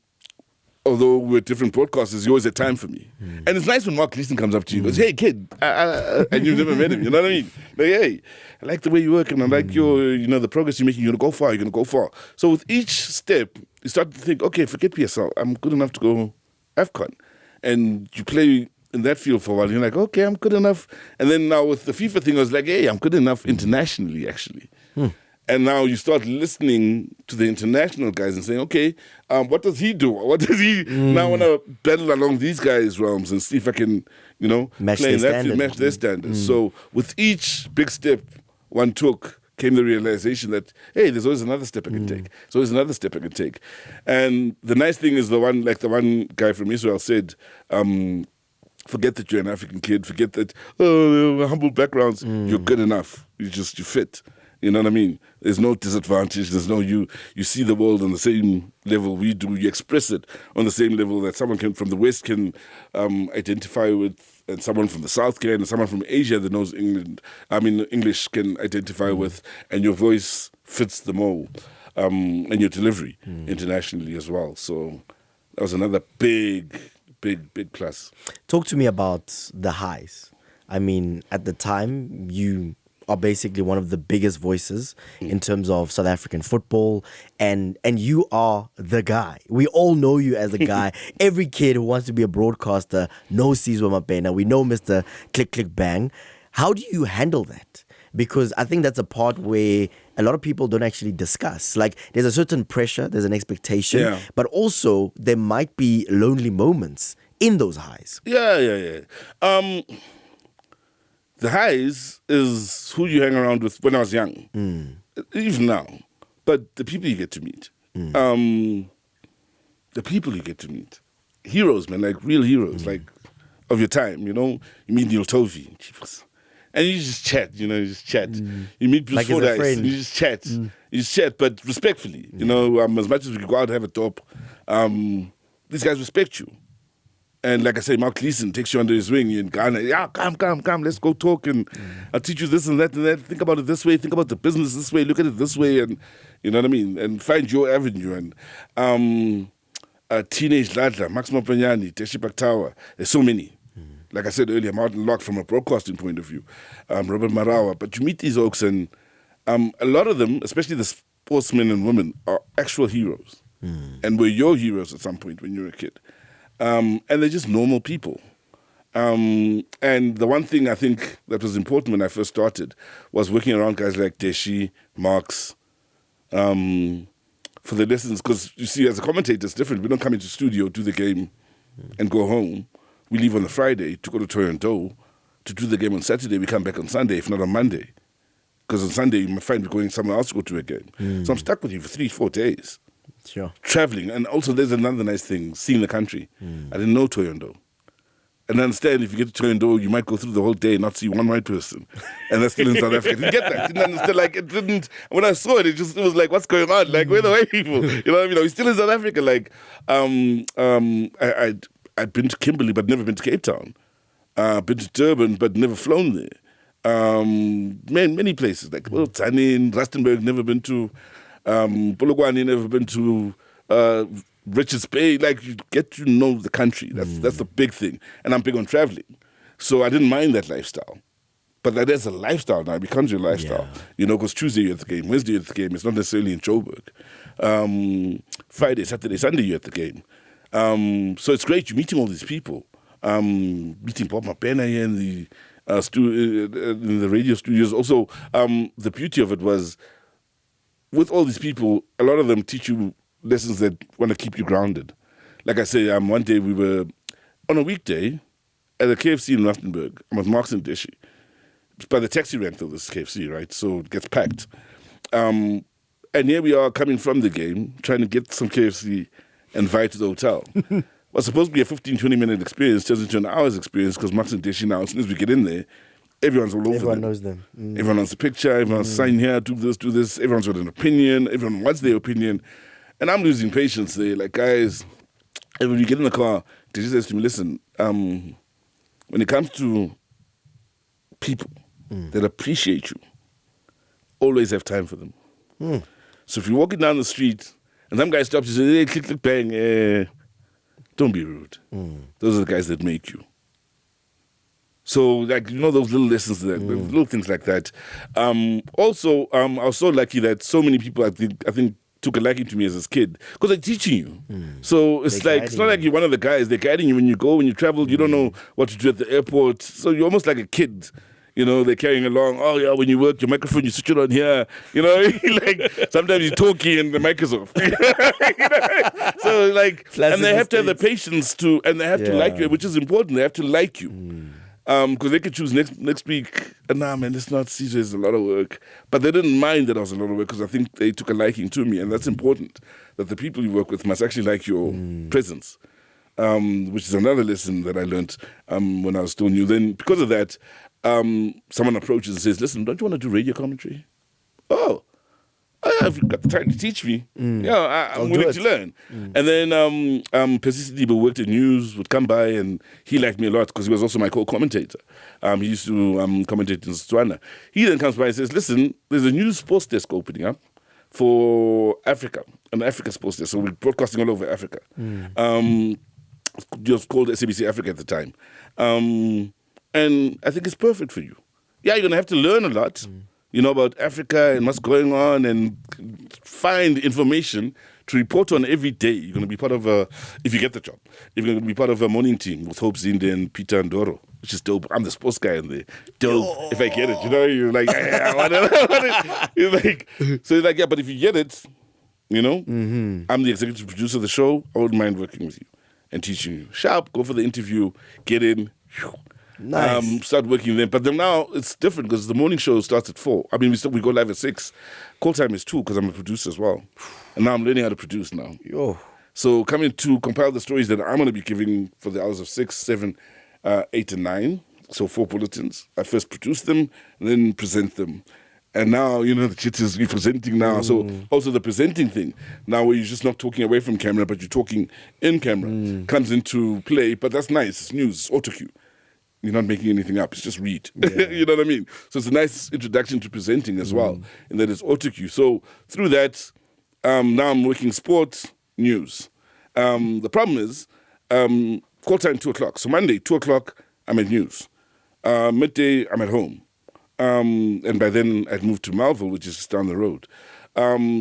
B: although we're different broadcasters, he always had time for me. And it's nice when Mark Leeson comes up to you and goes, hey, kid, and you've never met him, you know what I mean? Like, hey, I like the way you work, and I like your, you know, the progress you're making, you're going to go far. So with each step, you start to think, okay, forget PSL, I'm good enough to go AFCON. And you play in that field for a while, you're like, okay, I'm good enough. And then now with the FIFA thing, I was like, hey, I'm good enough internationally, actually. And now you start listening to the international guys and saying, okay, what does he do? What does he now want to battle along these guys' realms and see if I can, you know,
A: match
B: play in that
A: standard.
B: field, match their standards. So with each big step one took came the realization that, hey, there's always another step I can take. There's always another step I can take. And the nice thing is the one guy from Israel said, forget that you're an African kid, forget that, humble backgrounds, you're good enough. You fit. You know what I mean? There's no disadvantage. There's no you see the world on the same level we do. You express it on the same level that someone from the West can identify with, and someone from the South can, and someone from Asia that knows English can identify with, and your voice fits the mold, and your delivery internationally as well. So that was another big plus.
A: Talk to me about the highs. I mean, at the time, you are basically one of the biggest voices in terms of South African football, and you are the guy. We all know you as a guy. Every kid who wants to be a broadcaster knows Sizwe Mabena. We know Mr. Click Click Bang. How do you handle that? Because I think that's a part where a lot of people don't actually discuss. Like, there's a certain pressure, there's an expectation, but also there might be lonely moments in those highs.
B: Yeah. The highs is who you hang around with when I was young, even now. But the people you get to meet, heroes, man, like real heroes, like of your time. You know, you meet Neil Tovey, and you just chat. You You meet Bruce
A: like
B: Fordyce, and you just chat. You just chat, but respectfully. You know, as much as we could go out and have a top, these guys respect you. And like I say, Mark Leeson takes you under his wing in Ghana. Yeah, come, let's go talk, and I'll teach you this and that and that. Think about it this way. Think about the business this way. Look at it this way, and you know what I mean. And find your avenue. And Teenage Ladla, Max Mopanyani, Teshi Baktawa. There's so many. Like I said earlier, Martin Locke from a broadcasting point of view, Robert Marawa. But you meet these oaks and a lot of them, especially the sportsmen and women, are actual heroes. And were your heroes at some point when you were a kid. And they're just normal people. And the one thing I think that was important when I first started was working around guys like Teshi, Marx, for the lessons. Because you see, as a commentator, it's different. We don't come into studio, do the game, and go home. We leave on the Friday to go to Toronto to do the game on Saturday. We come back on Sunday, if not on Monday. Because on Sunday, you might find we're going somewhere else to go to a game. So I'm stuck with you for 3-4 days.
A: Sure.
B: Traveling. And also, there's another nice thing, seeing the country. I didn't know Toronto. And I understand if you get to Toronto, you might go through the whole day and not see one white person. And that's still in South Africa. Didn't get that. Didn't understand. Like, it didn't. When I saw it, it was like, what's going on? Like, where are the white people? You know what I mean? We're still in South Africa. Like, I'd been to Kimberley, but never been to Cape Town. Been to Durban, but never flown there. Many places, like Tanin, Rustenburg, never been to. Polokwane, never been to. Richards Bay. Like, you get to know the country. That's the big thing. And I'm big on traveling. So I didn't mind that lifestyle. But that is a lifestyle now. It becomes your lifestyle.
A: Yeah.
B: You know, because Tuesday you're at the game, Wednesday you're at the game. It's not necessarily in Joburg. Friday, Saturday, Sunday you're at the game. So it's great. You're meeting all these people. Meeting Bob Mabena here in the radio studios. Also, the beauty of it was, with all these people, a lot of them teach you lessons that want to keep you grounded. Like I say, one day we were on a weekday at a KFC in Rustenburg. I'm with Marks and Dishi. By the taxi rental, this KFC, right? So it gets packed. And here we are coming from the game, trying to get some KFC and via to the hotel. Was supposed to be a 15, 20-minute experience, turns into an hour's experience because Marks and Dishi now, as soon as we get in there, everyone's all over them.
A: Everyone knows them.
B: Everyone wants a picture, everyone's sign here, do this. Everyone's got an opinion, everyone wants their opinion. And I'm losing patience there. Like, guys, when you get in the car, Dishi says to me, listen, when it comes to people that appreciate you, always have time for them. So if you're walking down the street and some guy stops you and says, hey, click, click, bang, don't be rude. Those are the guys that make you. So, like, you know, those little lessons, little things like that. Also, I was so lucky that so many people, I think took a liking to me as a kid because they're teaching you. So it's not like you're one of the guys. They're guiding you when you go, when you travel. You don't know what to do at the airport. So you're almost like a kid. You know, they're carrying along. Oh, yeah, when you work, your microphone, you switch it on here. You know, like sometimes you're talking and the mic is off. You know? So, like, classic and they have to have the patience to, and they have to like you, which is important. They have to like you. Because they could choose next week, nah, man, it's not Sizwe, it's a lot of work. But they didn't mind that I was a lot of work because I think they took a liking to me. And that's important, that the people you work with must actually like your presence, which is another lesson that I learned when I was still new. Then, because of that, someone approaches and says, listen, don't you want to do radio commentary? Oh, have you got the time to teach me? Yeah, I'm willing to learn. And then Persistently worked in news, would come by, and he liked me a lot because he was also my co-commentator. He used to commentate in Setswana. He then comes by and says, listen, there's a new sports desk opening up for Africa, an Africa sports desk. So we're broadcasting all over Africa. It was called SABC Africa at the time. And I think it's perfect for you. Yeah, you're going to have to learn a lot. You know, about Africa and what's going on and find information to report on every day. You're going to be part of if you get the job, you're going to be part of a morning team with Hope Zinde and Peter Ndoro, which is dope. I'm the sports guy in there. Dope, if I get it. You know, you're like, I want it. You're like, so you're like, yeah, but if you get it, you know, I'm the executive producer of the show. I wouldn't mind working with you and teaching you. Sharp, go for the interview, get in.
A: Nice.
B: Start working then. But then now it's different because the morning show starts at 4. I mean, we go live at 6. Call time is 2 because I'm a producer as well. And now I'm learning how to produce now. So coming to compile the stories that I'm going to be giving for the hours of 6, 7, 8, and 9. So 4 bulletins. I first produce them and then present them. And now, you know, the shit is presenting now. So also the presenting thing, now where you're just not talking away from camera, but you're talking in camera, comes into play. But that's nice. It's news. It's auto cue. You're not making anything up. It's just read. You know what I mean? So it's a nice introduction to presenting as well, in that it's auto cue. So through that, now I'm working sports, news. The problem is, call time 2:00. So Monday, 2:00, I'm at news. Midday, I'm at home. And by then, I'd moved to Melville, which is just down the road.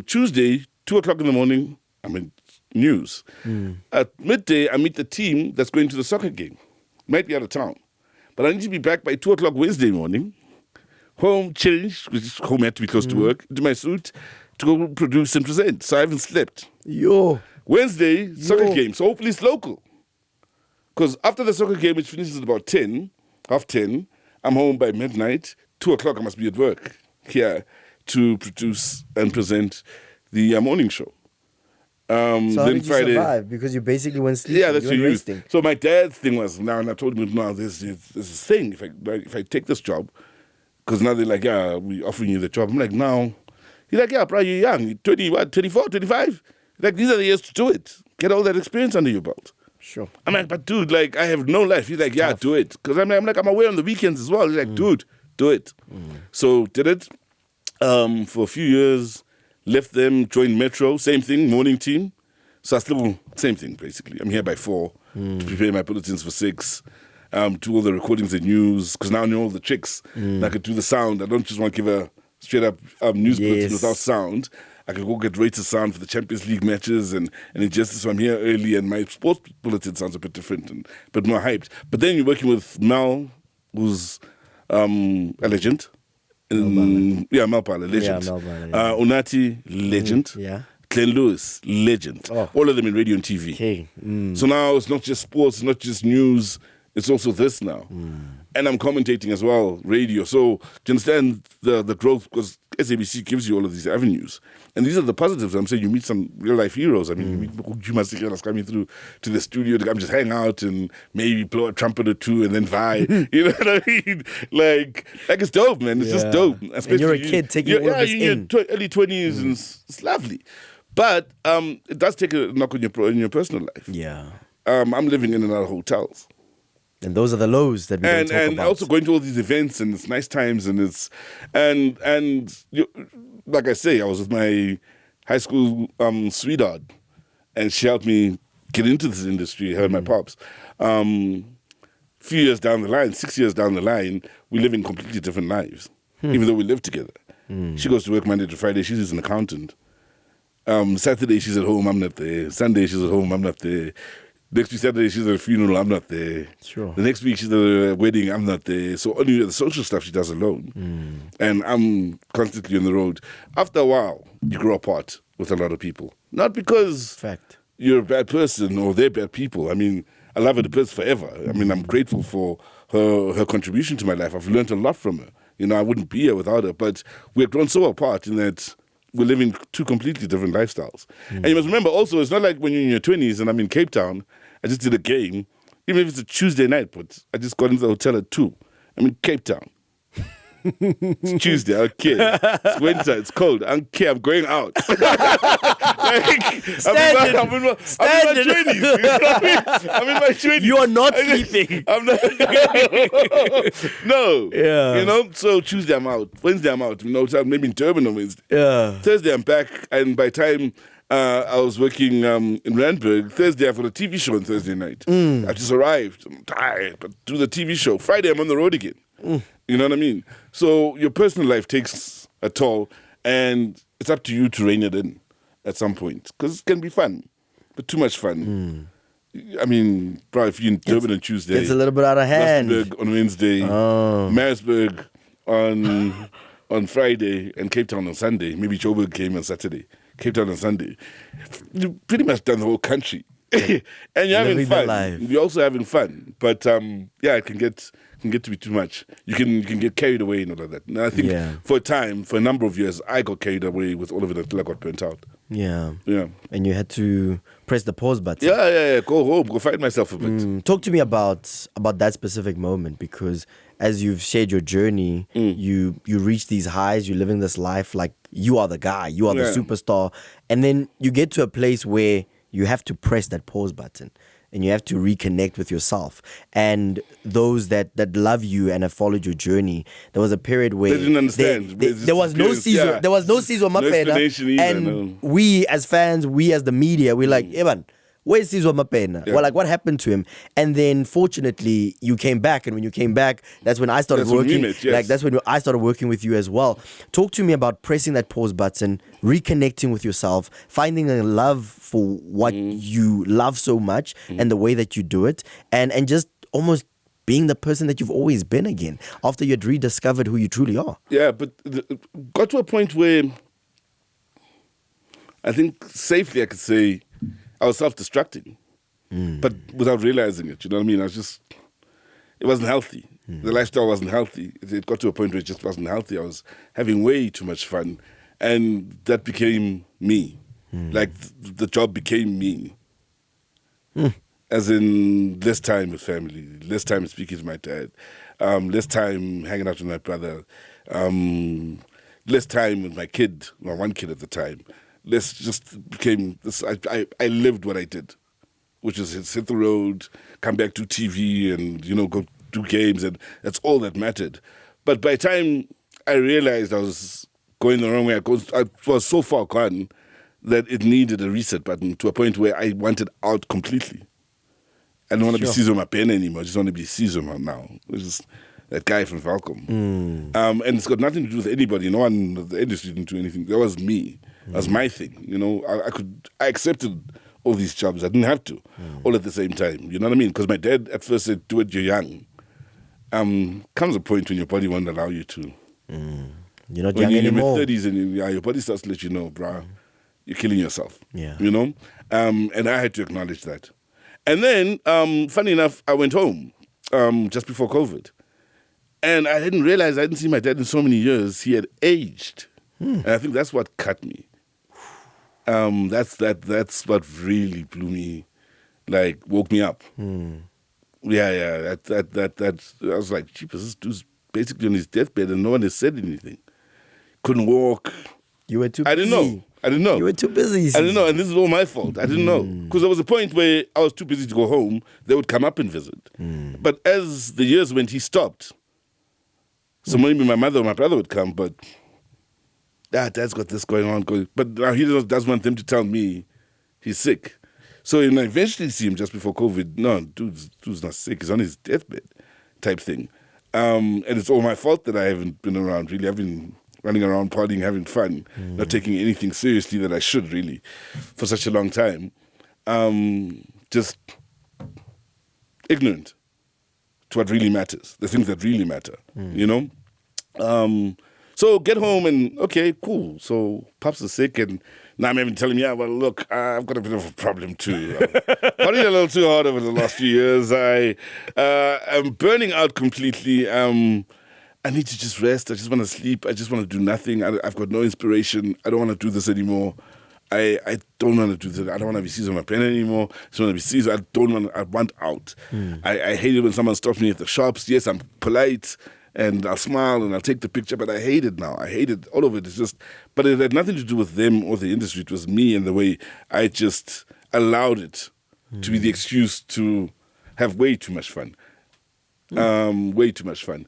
B: Tuesday, 2:00 in the morning, I'm at news. At midday, I meet the team that's going to the soccer game. Might be out of town. But I need to be back by 2:00 Wednesday morning. Home, change, which home had to be close to work, into my suit, to go produce and present. So I haven't slept. Wednesday, soccer game. So hopefully it's local. Because after the soccer game, which finishes at about 10, 10:30, I'm home by midnight. 2:00, I must be at work here to produce and present the morning show.
A: So how did you survive? Because you basically went sleeping.
B: Yeah, that's
A: you
B: your youth.
A: resting.
B: So my dad's thing was, now, and I told him, no, there's this thing. If I take this job, because now they're like, yeah, we're offering you the job. I'm like, no. He's like, yeah, bro, you're young. You're 24, 25? Like, these are the years to do it. Get all that experience under your belt.
A: Sure.
B: I'm like, but dude, like, I have no life. He's like, yeah, do it. Because I'm away on the weekends as well. He's like, dude, do it. So did it for a few years, left them, joined Metro, same thing, morning team. So I still, same thing, basically. I'm here by 4 to prepare my bulletins for 6, do all the recordings and news, because now I know all the tricks. And I could do the sound. I don't just want to give a straight up news bulletin without sound. I can go get rated sound for the Champions League matches and ingest this. So I'm here early, and my sports bulletin sounds a bit different and a bit more hyped. But then you're working with Mel, who's a legend. Mel Pala, legend.
A: Yeah, Mel Pala, yeah.
B: Unati, legend.
A: Yeah.
B: Glenn Lewis, legend. All of them in radio and TV.
A: Okay.
B: So now it's not just sports, not just news, it's also this now. And I'm commentating as well, radio. So do you understand the growth? Because SABC gives you all of these avenues. And these are the positives. I'm saying you meet some real life heroes. I mean, you meet Jumas coming through to the studio. I'm just hang out and maybe blow a trumpet or two and then vibe. You know what I mean? Like it's dope, man. It's just dope.
A: And you're a kid taking all of this in.
B: Early 20s and it's lovely. But it does take a knock on your personal life.
A: Yeah.
B: I'm living in and out of hotels.
A: And those are the lows that we don't talk about.
B: And also going to all these events, and it's nice times, and it's like I say, I was with my high school sweetheart, and she helped me get into this industry, her and my pops. Few years down the line, 6 years down the line, we live in completely different lives, even though we live together. She goes to work Monday to Friday. She's an accountant. Saturday she's at home, I'm not there. Sunday she's at home, I'm not there. Next week Saturday she's at a funeral, I'm not there.
A: Sure.
B: The next week she's at a wedding, I'm not there. So only the social stuff she does alone. And I'm constantly on the road. After a while, you grow apart with a lot of people. Not because you're a bad person or they're bad people. I mean, I love her to bits forever. I mean, I'm grateful for her contribution to my life. I've learned a lot from her. You know, I wouldn't be here without her. But we've grown so apart in that we're living two completely different lifestyles. And you must remember also, it's not like when you're in your 20s and I'm in Cape Town, I just did a game, even if it's a Tuesday night, but I just got into the hotel at 2. I'm in Cape Town. It's Tuesday, I don't care. It's winter, it's cold, I don't care, I'm going out. I'm in my 20s. You know what I mean? I'm in my 20s.
A: You are not sleeping.
B: I'm not. No.
A: Yeah.
B: You know, so Tuesday I'm out. Wednesday I'm out. You know, so I'm maybe in Durban on Wednesday.
A: Yeah.
B: Thursday I'm back, and by the time I was working in Randburg, Thursday I've got a TV show on Thursday night. I just arrived. I'm tired, but do the TV show. Friday I'm on the road again. You know what I mean? So your personal life takes a toll, and it's up to you to rein it in at some point, because it can be fun, but too much fun. I mean, probably if you're in Durban on Tuesday,
A: it's a little bit out of hand.
B: Rustenburg on Wednesday, Maritzburg on Friday, and Cape Town on Sunday. Maybe Joburg came on Saturday. Cape Town on Sunday. You pretty much done the whole country, and you're having fun. You're also having fun, but yeah, it can get to be too much. You can get carried away and all of that. And I think for a number of years, I got carried away with all of it until I got burnt out. Yeah.
A: And you had to press the pause button.
B: Yeah. Go home, go find myself a bit.
A: Talk to me about that specific moment, because as you've shared your journey, you reach these highs, you're living this life like you are the guy, you are the superstar, and then you get to a place where you have to press that pause button. And you have to reconnect with yourself. And those that love you and have followed your journey, there was a period where
B: they didn't understand.
A: There was no Sizwe. There was no Sizwe Mabena. And we as fans, we as the media, we're like, Evan, where's Sizwe Mabena?
B: Yeah.
A: Well, like, what happened to him? And then, fortunately, you came back. And when you came back, that's when I started
B: That's when we
A: working.
B: met, yes.
A: Like, that's when I started working with you as well. Talk to me about pressing that pause button, reconnecting with yourself, finding a love for what you love so much and the way that you do it, and just almost being the person that you've always been again after you'd rediscovered who you truly are.
B: Yeah, but got to a point where I think safely I could say I was self-destructing, but without realizing it. You know what I mean? It wasn't healthy. The lifestyle wasn't healthy. It got to a point where it just wasn't healthy. I was having way too much fun, and that became me. Like the job became me. As in less time with family, less time speaking to my dad, less time hanging out with my brother, less time with my kid, my one kid at the time. Less just became this. I lived what I did, which is hit the road, come back to TV, and go do games, and that's all that mattered. But by the time I realized I was going the wrong way, I was so far gone that it needed a reset button to a point where I wanted out completely. I don't want to be Sizwe Mabena anymore. I just want to be Sizwe now, which is that guy from Falcom. And it's got nothing to do with anybody. No one in the industry didn't do anything. That was me. That was my thing. I accepted all these jobs. I didn't have to, all at the same time. You know what I mean? Because my dad at first said, do it, you're young. Comes a point when your body won't allow you to.
A: You're not young anymore.
B: When you're in your 30s and your body starts to let you know, bruh, you're killing yourself.
A: Yeah.
B: And I had to acknowledge that. And then, funny enough, I went home just before COVID. And I didn't realize I hadn't seen my dad in so many years. He had aged. And I think that's what cut me. That's what really blew me, woke me up. Yeah. That I was like, jeepers, this dude's basically on his deathbed and no one has said anything. Couldn't walk.
A: You were too busy.
B: I didn't know.
A: You were too busy.
B: I didn't know, and this is all my fault. I didn't know. Because there was a point where I was too busy to go home. They would come up and visit. But as the years went, he stopped. So maybe my mother or my brother would come, but Dad's got this going on. But now he doesn't want them to tell me he's sick. So I eventually see him just before COVID. No, dude's not sick. He's on his deathbed type thing. And it's all my fault that I haven't been around, really. I've been running around, partying, having fun, not taking anything seriously that I should, really, for such a long time. Just ignorant to what really matters, the things that really matter, So get home and, okay, cool. So Pops is sick and now I'm even telling him, well, look, I've got a bit of a problem too. Partying a little too hard over the last few years. I am burning out completely. I need to just rest. I just want to sleep. I just want to do nothing. I've got no inspiration. I don't want to do this anymore. I don't want to do this. I don't want to be Sizwe Mabena anymore. I just want to be Sizwe. I want out. I hate it when someone stops me at the shops. Yes, I'm polite and I'll smile and I'll take the picture, but I hate it now. I hate it. All of it is just, but it had nothing to do with them or the industry. It was me and the way I just allowed it to be the excuse to have way too much fun. Way too much fun.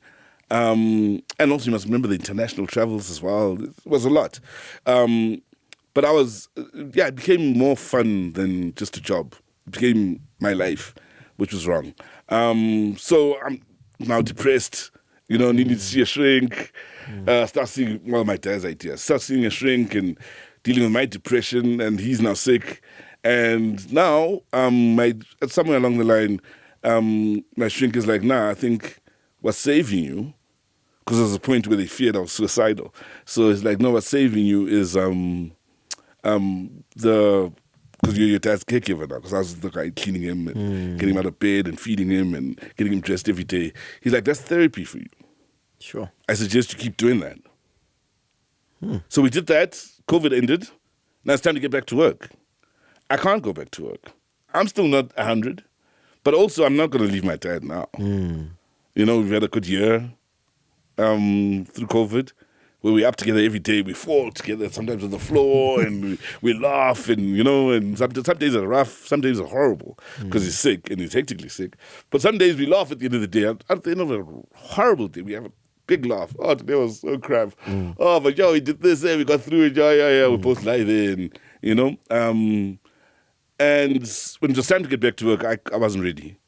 B: And also you must remember the international travels as well. It was a lot. But it became more fun than just a job. It became my life, which was wrong. So I'm now depressed, needing to see a shrink, start seeing, my dad's idea, start seeing a shrink and dealing with my depression, and he's now sick. And now, somewhere along the line, my shrink is like, nah, I think what's saving you, because there's a point where they feared I was suicidal. So it's like, no, what's saving you is because you're your dad's caregiver now, because I was the guy cleaning him and getting him out of bed and feeding him and getting him dressed every day. He's like, that's therapy for you.
A: Sure.
B: I suggest you keep doing that. So we did that. COVID ended. Now it's time to get back to work. I can't go back to work. I'm still not 100, but also I'm not going to leave my dad now. We've had a good year through COVID, where we're up together every day. We fall together, sometimes on the floor, and we laugh, and some days are rough, some days are horrible, because he's sick, and he's hectically sick. But some days we laugh at the end of the day. At the end of a horrible day, we have a big laugh. Oh, today was so crap. Oh, but we did this, we got through it, yeah. We both lie there, and, And when it was time to get back to work, I wasn't ready.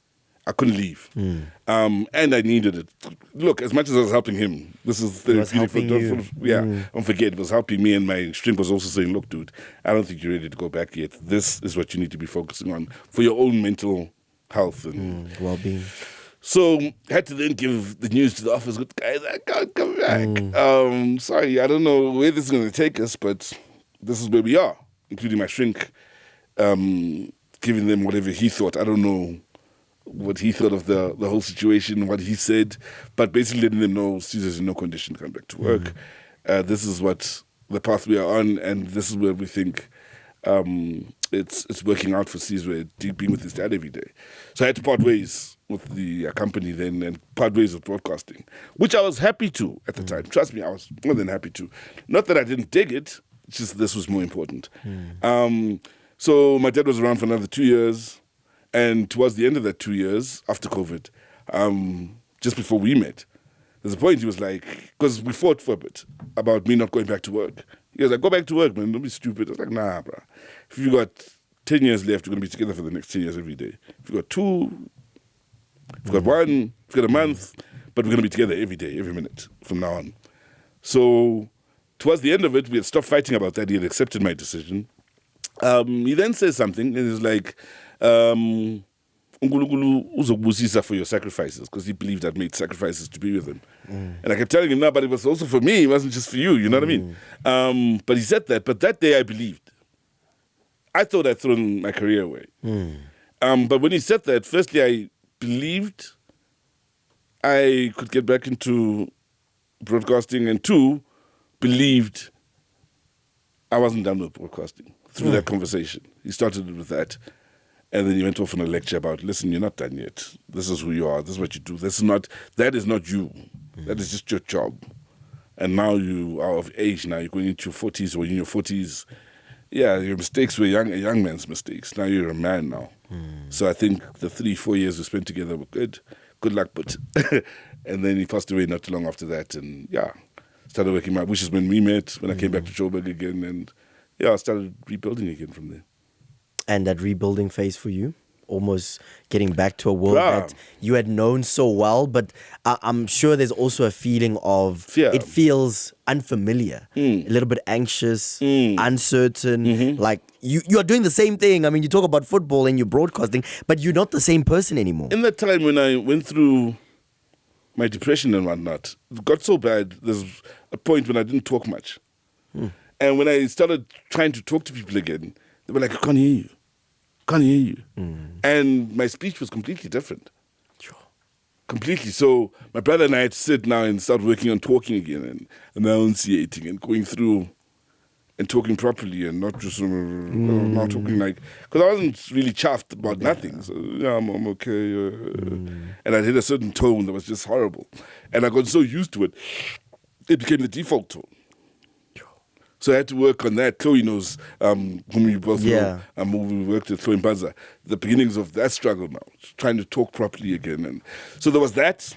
B: I couldn't leave. And I needed it. Look, as much as I was helping him, this is therapeutic. Don't forget, it was helping me, and my shrink was also saying, look, dude, I don't think you're ready to go back yet. This is what you need to be focusing on for your own mental health and
A: well-being.
B: So I had to then give the news to the office, good guys, I can't come back. Sorry, I don't know where this is going to take us, but this is where we are, including my shrink, giving them whatever he thought. I don't know what he thought of the whole situation, what he said, but basically letting them know Caesar's in no condition to come back to work. This is what the path we are on, and this is where we think it's working out for Sizwe, being with his dad every day. So I had to part ways with the company then and part ways with broadcasting, which I was happy to at the time. Trust me, I was more than happy to. Not that I didn't dig it, it's just this was more important. So my dad was around for another 2 years. And towards the end of that 2 years, after COVID, just before we met, there's a point he was like, because we fought for a bit about me not going back to work. He was like, go back to work, man, don't be stupid. I was like, nah, bro. If you've got 10 years left, we're going to be together for the next 10 years every day. If you've got 2, if you've got 1, if you've got a month, but we're going to be together every day, every minute from now on. So towards the end of it, we had stopped fighting about that. He had accepted my decision. He then says something, and he's like, uNkulunkulu uzokubusisa for your sacrifices, because he believed I'd made sacrifices to be with him. And I kept telling him, no, but it was also for me, it wasn't just for you, you know what I mean? But he said that, but that day I believed. I thought I'd thrown my career away. But when he said that, firstly, I believed I could get back into broadcasting, and 2, believed I wasn't done with broadcasting through that conversation. He started with that. And then he went off on a lecture about, listen, you're not done yet. This is who you are. This is what you do. That is not you. That is just your job. And now you are of age now. You're going into your 40s or in your 40s. Yeah, your mistakes were a young man's mistakes. Now you're a man now. So I think the 3-4 years we spent together were good. Good luck, but. And then he passed away not too long after that. And yeah, started working out, which is when we met, when I came back to Joburg again. And yeah, I started rebuilding again from there.
A: And that rebuilding phase for you, almost getting back to a world that you had known so well, but I'm sure there's also a feeling of fear. It feels unfamiliar, a little bit anxious, uncertain. Like you are doing the same thing. I mean, you talk about football and you're broadcasting, but you're not the same person anymore.
B: In that time when I went through my depression and whatnot, it got so bad, there's a point when I didn't talk much. And when I started trying to talk to people again, they were like, I can't hear you. Can't hear you. And my speech was completely different. Sure. Completely. So my brother and I had to sit now and start working on talking again and enunciating and going through and talking properly and not just not talking like, because I wasn't really chuffed about nothing. So yeah, I'm okay. And I had a certain tone that was just horrible. And I got so used to it, it became the default tone. So I had to work on that. Chloe knows, whom you both know, we worked with Chloe Mbanza, the beginnings of that struggle now, trying to talk properly again. And so there was that,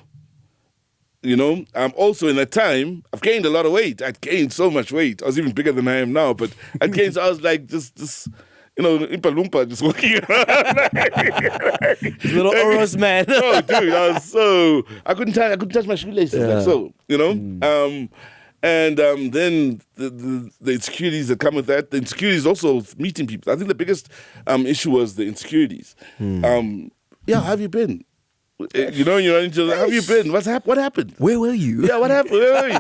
B: you know. Also in that time, I've gained a lot of weight. I'd gained so much weight. I was even bigger than I am now, but I'd gained, so I was like just you know, Impa Lumpa just walking around.
A: Little Oros man.
B: Oh, dude, I couldn't touch my shoelaces, like so, you know. And then the insecurities that come with that. The insecurities also meeting people. I think the biggest issue was the insecurities. How have you been? You know, how have you been? What happened?
A: Where were you?
B: Yeah, what happened? Where were you?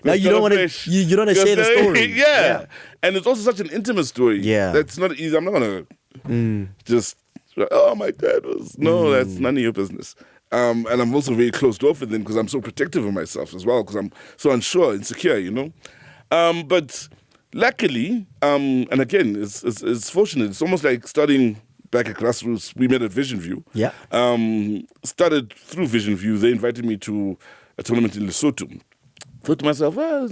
A: Now you don't want to. You don't want to share the story.
B: Yeah, and it's also such an intimate story.
A: Yeah,
B: that's not easy. I'm not gonna just. Oh, my dad was. No, that's none of your business. And I'm also very closed off with them because I'm so protective of myself as well because I'm so unsure, insecure, you know. But luckily, and again, it's fortunate. It's almost like starting back at grassroots. We met at Vision View.
A: Yeah.
B: Started through Vision View. They invited me to a tournament in Lesotho. Thought to myself, well,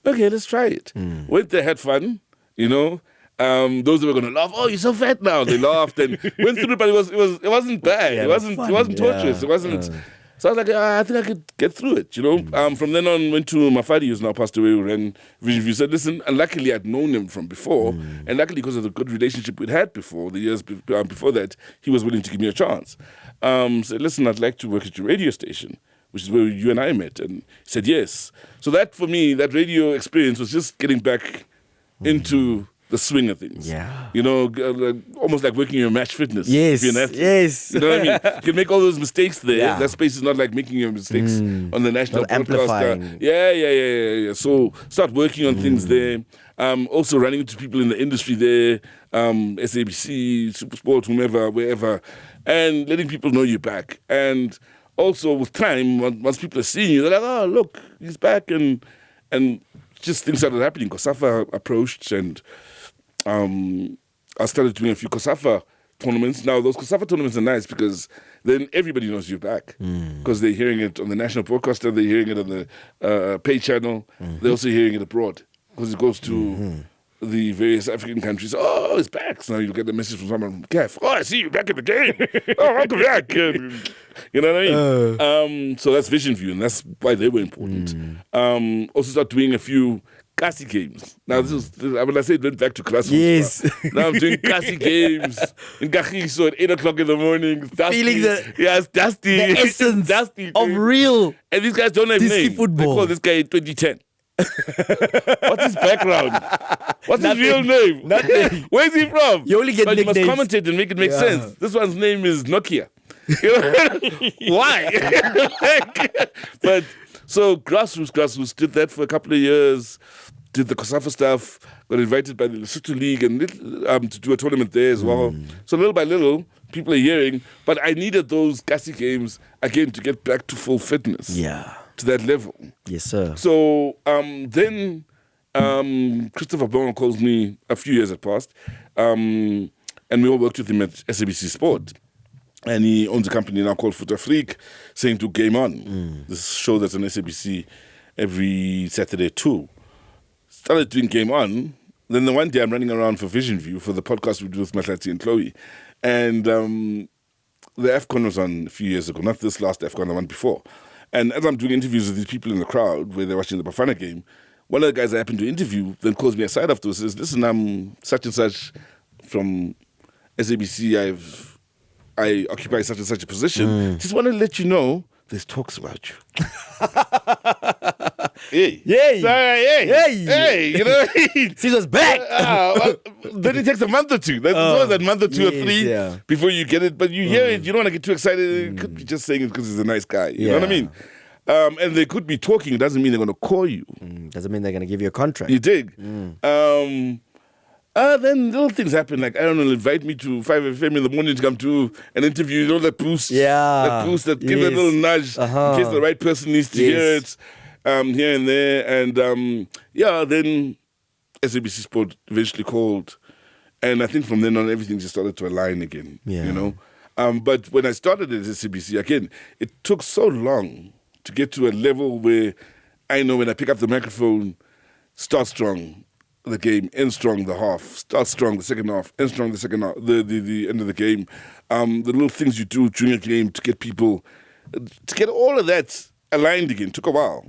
B: okay, let's try it. Went there, had fun, you know. Those that were going to laugh, oh, you're so fat now. They laughed and went through it, but it wasn't bad.
A: Yeah,
B: it wasn't torturous. It wasn't. So So I was like, I think I could get through it, you know. From then on, went to Mafadi, who's now passed away, who ran Vision View. Said, listen, and luckily I'd known him from before, and luckily because of the good relationship we'd had before, the years before that, he was willing to give me a chance. Said, listen, I'd like to work at your radio station, which is where you and I met. And he said, yes. So that, for me, that radio experience was just getting back into the swing of things.
A: Yeah.
B: You know, almost like working your match fitness.
A: Yes.
B: If you're an athlete.
A: Yes.
B: You know what I mean? You can make all those mistakes there.
A: Yeah.
B: That space is not like making your mistakes on the national
A: Not
B: broadcaster.
A: amplifying.
B: Yeah. So start working on things there. Also running into people in the industry there, SABC, Super Sport, whomever, wherever, and letting people know you're back. And also with time, once people are seeing you, they're like, oh, look, he's back. And just things started happening. COSAFA approached and I started doing a few COSAFA tournaments. Now, those COSAFA tournaments are nice because then everybody knows you're back because they're hearing it on the national broadcaster, they're hearing it on the pay channel, they're also hearing it abroad because it goes to the various African countries. Oh, it's back. So now you get a message from someone from CAF. Oh, I see you back in the game. Oh, welcome back. And, you know what I mean? So that's Vision View, and that's why they were important. Also start doing a few Kasi games. Now, this is, when I say it went back to classrooms.
A: Yes.
B: Now I'm doing Kasi games in Gachiso at 8 o'clock in the morning. Dusty.
A: Feeling
B: it's dusty.
A: the essence
B: dusty,
A: of real
B: and these guys don't have
A: Disky
B: names.
A: football.
B: They call this guy 2010. What's his background? What's his real name?
A: Nothing.
B: Where's he from?
A: You only get
B: but
A: nicknames.
B: You must commentate and make it make sense. This one's name is Nokia. You know? Why? But so grassroots did that for a couple of years. Did the COSAFA stuff. Got invited by the Lesotho League and to do a tournament there as well. So little by little, people are hearing. But I needed those Kasi games again to get back to full fitness.
A: Yeah.
B: To that level.
A: Yes, sir.
B: So then Christopher Bowen calls me. A few years had passed, and we all worked with him at SABC Sport. And he owns a company now called Foot Afrique, saying to Game On, this show that's on SABC every Saturday too. Started doing Game On. Then the one day I'm running around for Vision View for the podcast we do with Matlati and Chloe. And the AFCON was on a few years ago, not this last AFCON, the one before. And as I'm doing interviews with these people in the crowd where they're watching the Bafana game, one of the guys I happened to interview then calls me aside afterwards and says, listen, I'm such and such from SABC. I occupy such and such a position. Just want to let you know there's talks about you. Hey.
A: Yay.
B: Sorry, hey.
A: Hey.
B: You know what I mean?
A: Caesar's back.
B: Then it takes a month or two. There's always a month or two or three before you get it. But you hear it, you don't want to get too excited. It could be just saying it because he's a nice guy. You know what I mean? And they could be talking. It doesn't mean they're going to call you.
A: Doesn't mean they're going to give you a contract.
B: You dig? Then little things happen. Like, I don't know, invite me to 5 FM in the morning to come to an interview. You know, that boost.
A: Yeah.
B: That boost that gives a little nudge in case the right person needs to hear it here and there. And then SABC Sport eventually called. And I think from then on, everything just started to align again.
A: Yeah.
B: You know? But when I started at SABC, again, it took so long to get to a level where I know when I pick up the microphone, start strong the game, end strong the half, start strong the second half, end strong the second half, the end of the game. The little things you do during a game to get people, to get all of that aligned again took a while.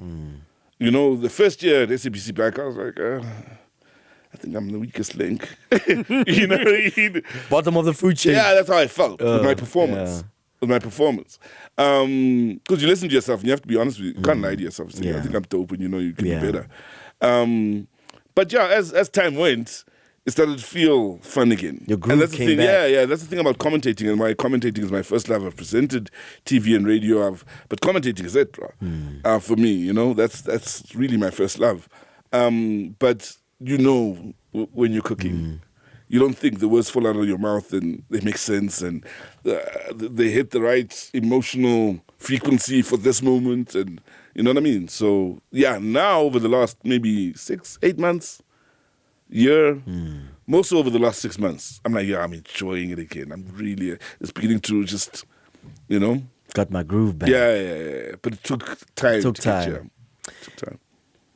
B: You know, the first year at SABC back, I was like, I think I'm the weakest link. You know what I mean?
A: Bottom of the food chain.
B: Yeah, that's how I felt with my performance. With my performance. Because you listen to yourself and you have to be honest with you. You can't lie to yourself. Say, I think I'm dope and you know you can be better. But yeah, as time went, it started to feel fun again.
A: Your groove
B: and that's the
A: came
B: thing,
A: back.
B: Yeah, that's the thing about commentating, and why commentating is my first love. I've presented TV and radio, but commentating is it, bro. For me, you know, that's really my first love. But you know when you're cooking. You don't think the words fall out of your mouth and they make sense and they hit the right emotional frequency for this moment, and you know what I mean? So, yeah, now over the last maybe 6-8 months, year, most over the last 6 months, I'm like, I'm enjoying it again. I'm really, it's beginning to just, you know.
A: Got my groove back.
B: Yeah. But it took time.
A: It took time.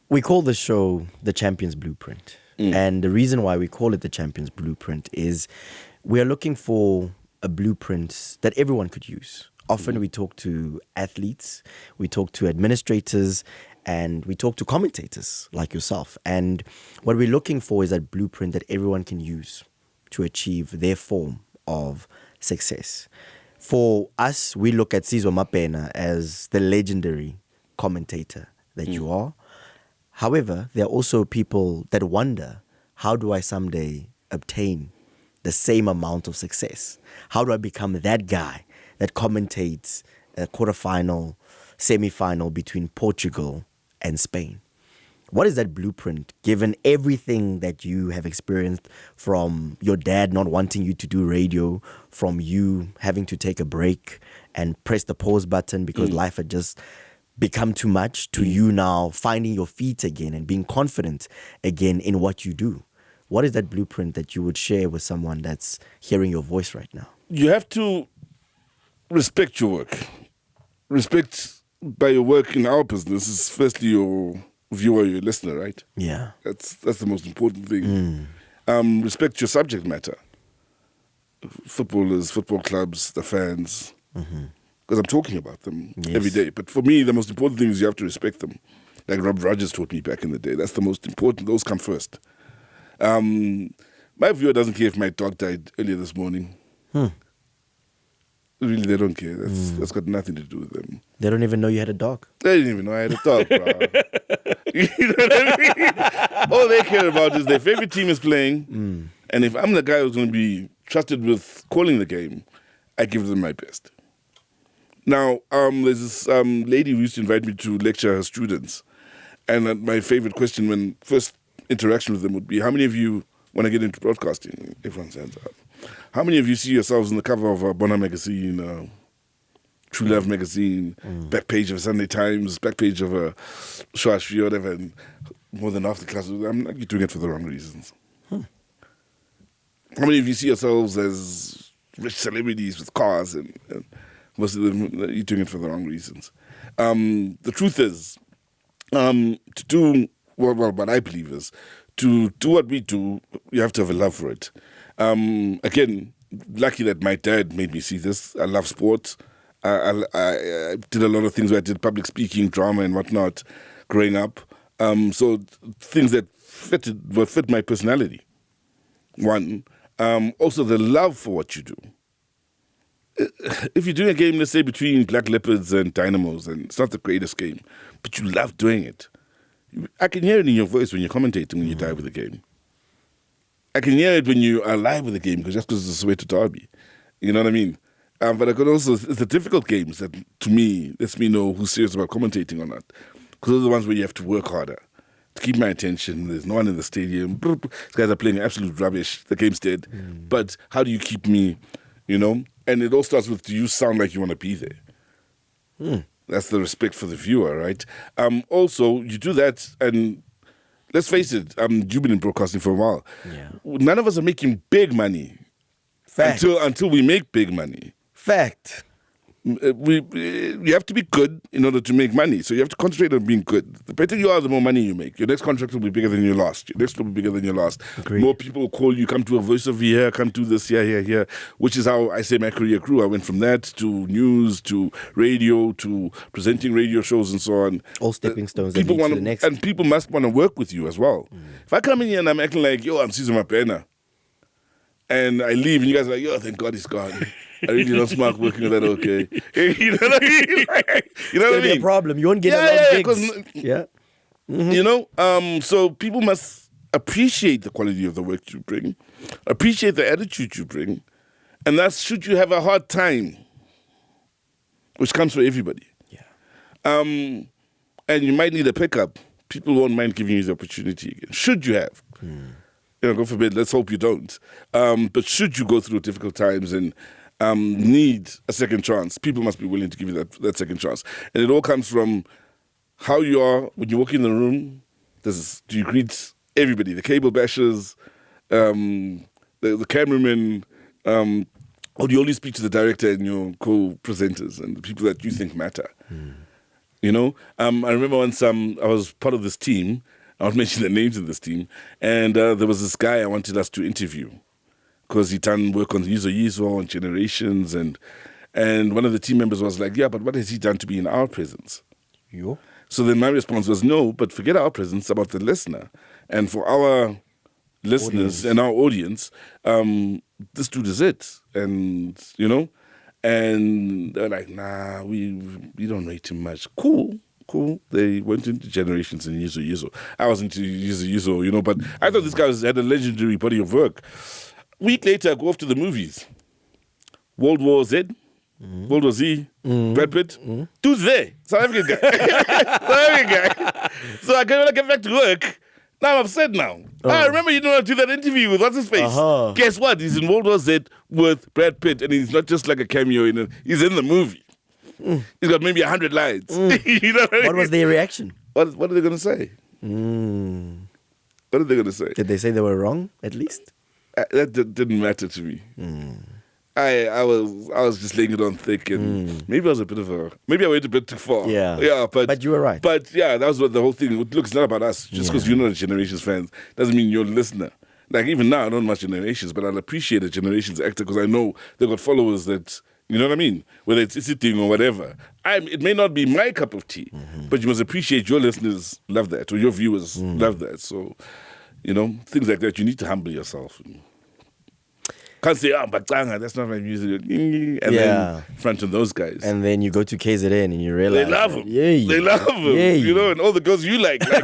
A: We call the show the Champions Blueprint. And the reason why we call it the Champions Blueprint is we are looking for a blueprint that everyone could use. Often we talk to athletes, we talk to administrators, and we talk to commentators like yourself. And what we're looking for is that blueprint that everyone can use to achieve their form of success. For us, we look at Sizwe Mabena as the legendary commentator that you are. However, there are also people that wonder, how do I someday obtain the same amount of success? How do I become that guy that commentates a quarterfinal, semi-final between Portugal and Spain? What is that blueprint, given everything that you have experienced, from your dad not wanting you to do radio, from you having to take a break and press the pause button because life had just become too much, to you now finding your feet again and being confident again in what you do? What is that blueprint that you would share with someone that's hearing your voice right now?
B: You have to respect your work. Respect by your work in our business is firstly your viewer, your listener, right?
A: Yeah.
B: That's the most important thing. Respect your subject matter. Footballers, football clubs, the fans. Because I'm talking about them every day. But for me, the most important thing is you have to respect them. Like Rob Rogers taught me back in the day. That's the most important. Those come first. My viewer doesn't care if my dog died earlier this morning. Really, they don't care. That's got nothing to do with them.
A: They don't even know you had a dog.
B: They didn't even know I had a dog, bro. You know what I mean? All they care about is their favorite team is playing. And if I'm the guy who's going to be trusted with calling the game, I give them my best. Now, there's this lady who used to invite me to lecture her students. And my favorite question when first interaction with them would be, how many of you, when I get into broadcasting, everyone's hands up, how many of you see yourselves on the cover of a Bona magazine, True Love magazine, back page of Sunday Times, back page of a Shwashi or whatever, and more than half the class, I'm not doing it for the wrong reasons. How many of you see yourselves as rich celebrities with cars, and most of them, you're doing it for the wrong reasons? The truth is, to do what I believe is, to do what we do, you have to have a love for it. Again, lucky that my dad made me see this. I love sports. I did a lot of things where I did public speaking, drama and whatnot growing up. So things that fit my personality. One. Also the love for what you do. If you're doing a game, let's say, between Black Leopards and Dynamos, and it's not the greatest game, but you love doing it. I can hear it in your voice when you're commentating when you die with the game. I can hear it when you are live with the game, because it's a Soweto derby. You know what I mean? But I could also, it's the difficult games that, to me, lets me know who's serious about commentating or not. Because those are the ones where you have to work harder to keep my attention. There's no one in the stadium. These guys are playing absolute rubbish. The game's dead. But how do you keep me, you know? And it all starts with, do you sound like you want to be there? That's the respect for the viewer, right? Also, you do that, and let's face it, you've been in broadcasting for a while.
A: Yeah.
B: None of us are making big money.
A: Fact.
B: Until we make big money.
A: Fact.
B: You have to be good in order to make money. So you have to concentrate on being good. The better you are, the more money you make. Your next contract will be bigger than your last. Your next will be bigger than your last.
A: Agreed.
B: More people will call you, come to a voice over here, come do this, here, which is how I say my career grew. I went from that to news, to radio, to presenting radio shows and so on.
A: All stepping stones that lead to the next.
B: And people must want to work with you as well. If I come in here and I'm acting like, yo, I'm Sizwe Mabena, and I leave and you guys are like, yo, thank God he's gone. I really don't smart working with that, okay? You know what I mean? You know what I mean?
A: A problem. You won't get a lot of gigs. Yeah.
B: You know? So people must appreciate the quality of the work you bring, appreciate the attitude you bring, and that's should you have a hard time, which comes for everybody.
A: Yeah.
B: And you might need a pickup. People won't mind giving you the opportunity again. Should you have? You know, God forbid, let's hope you don't. But should you go through difficult times and need a second chance, people must be willing to give you that second chance. And it all comes from how you are when you walk in the room. Do you greet everybody, the cable bashers, the cameramen, or do you only speak to the director and your co-presenters and the people that you think matter? You know? I remember once I was part of this team. I won't mention the names of this team. And there was this guy I wanted us to interview because he'd done work on Yizo and Generations. And And one of the team members was like, yeah, but what has he done to be in our presence?
A: Yo.
B: So then my response was, no, but forget our presence, about the listener. And for our listeners and our audience, this dude is it. And, and they're like, nah, we don't rate him much. Cool. They went into Generations and Yizo. I was into Yizo, but I thought this guy had a legendary body of work. Week later, I go off to the movies. World War Z, World War Z, Brad Pitt. Dude's there. South African guy. So when I get back to work, now I'm upset now. I remember you know how to do that interview with what's his face. Guess what? He's in World War Z with Brad Pitt, and he's not just like a cameo. He's in the movie. He's got maybe 100 lines.
A: What was their reaction?
B: What are they going to say? What are they going to say?
A: Did they say they were wrong, at least?
B: That didn't matter to me. I was just laying it on thick, and maybe I went a bit too far.
A: Yeah, but you were right.
B: But yeah, that was what the whole thing. Look, it's not about us. Just because you're not a Generations fan doesn't mean you're a listener. Like even now, I don't watch Generations, but I'll appreciate a Generations actor because I know they've got followers that. You know what I mean? Whether it's sitting or whatever. It may not be my cup of tea, but you must appreciate your listeners love that or your viewers love that. So, things like that, you need to humble yourself. Can't say, Bacanga, that's not my music. And then front on those guys.
A: And then you go to KZN and you realize.
B: They love him. They love him. And all the girls you like him.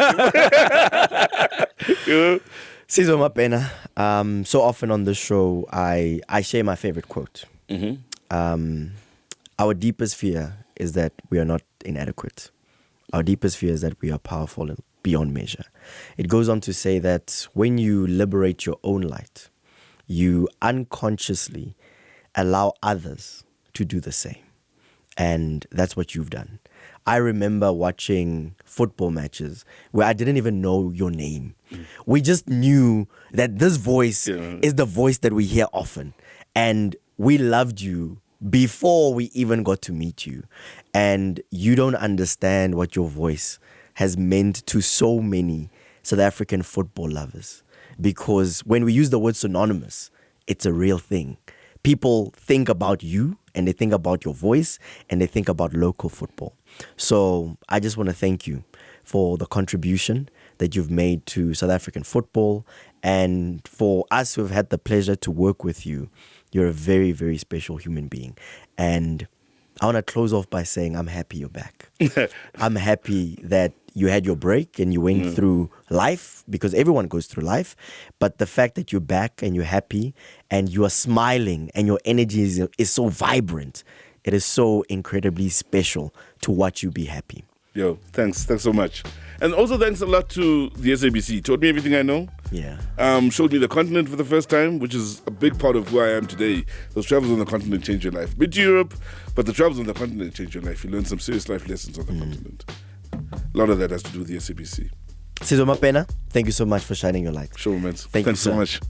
A: Sizwe Mabena, so often on this show, I share my favorite quote. Our deepest fear is that we are not inadequate. Our deepest fear is that we are powerful and beyond measure. It goes on to say that when you liberate your own light, you unconsciously allow others to do the same. And that's what you've done. I remember watching football matches where I didn't even know your name. We just knew that this voice is the voice that we hear often. And we loved you before we even got to meet you. And you don't understand what your voice has meant to so many South African football lovers. Because when we use the word synonymous, it's a real thing. People think about you and they think about your voice and they think about local football. So I just want to thank you for the contribution that you've made to South African football, and for us who have had the pleasure to work with you. You're a very, very special human being. And I want to close off by saying I'm happy you're back. I'm happy that you had your break and you went through life, because everyone goes through life. But the fact that you're back and you're happy and you are smiling and your energy is so vibrant, it is so incredibly special to watch you be happy.
B: Yo, thanks so much. And also thanks a lot to the SABC. Taught me everything I know.
A: Yeah.
B: Showed me the continent for the first time, which is a big part of who I am today. Those travels on the continent change your life. Been to Europe, but the travels on the continent change your life. You learn some serious life lessons on the continent. A lot of that has to do with the SABC.
A: Sizwe Mabena, thank you so much for shining your light.
B: Sure, man.
A: Thanks
B: so much.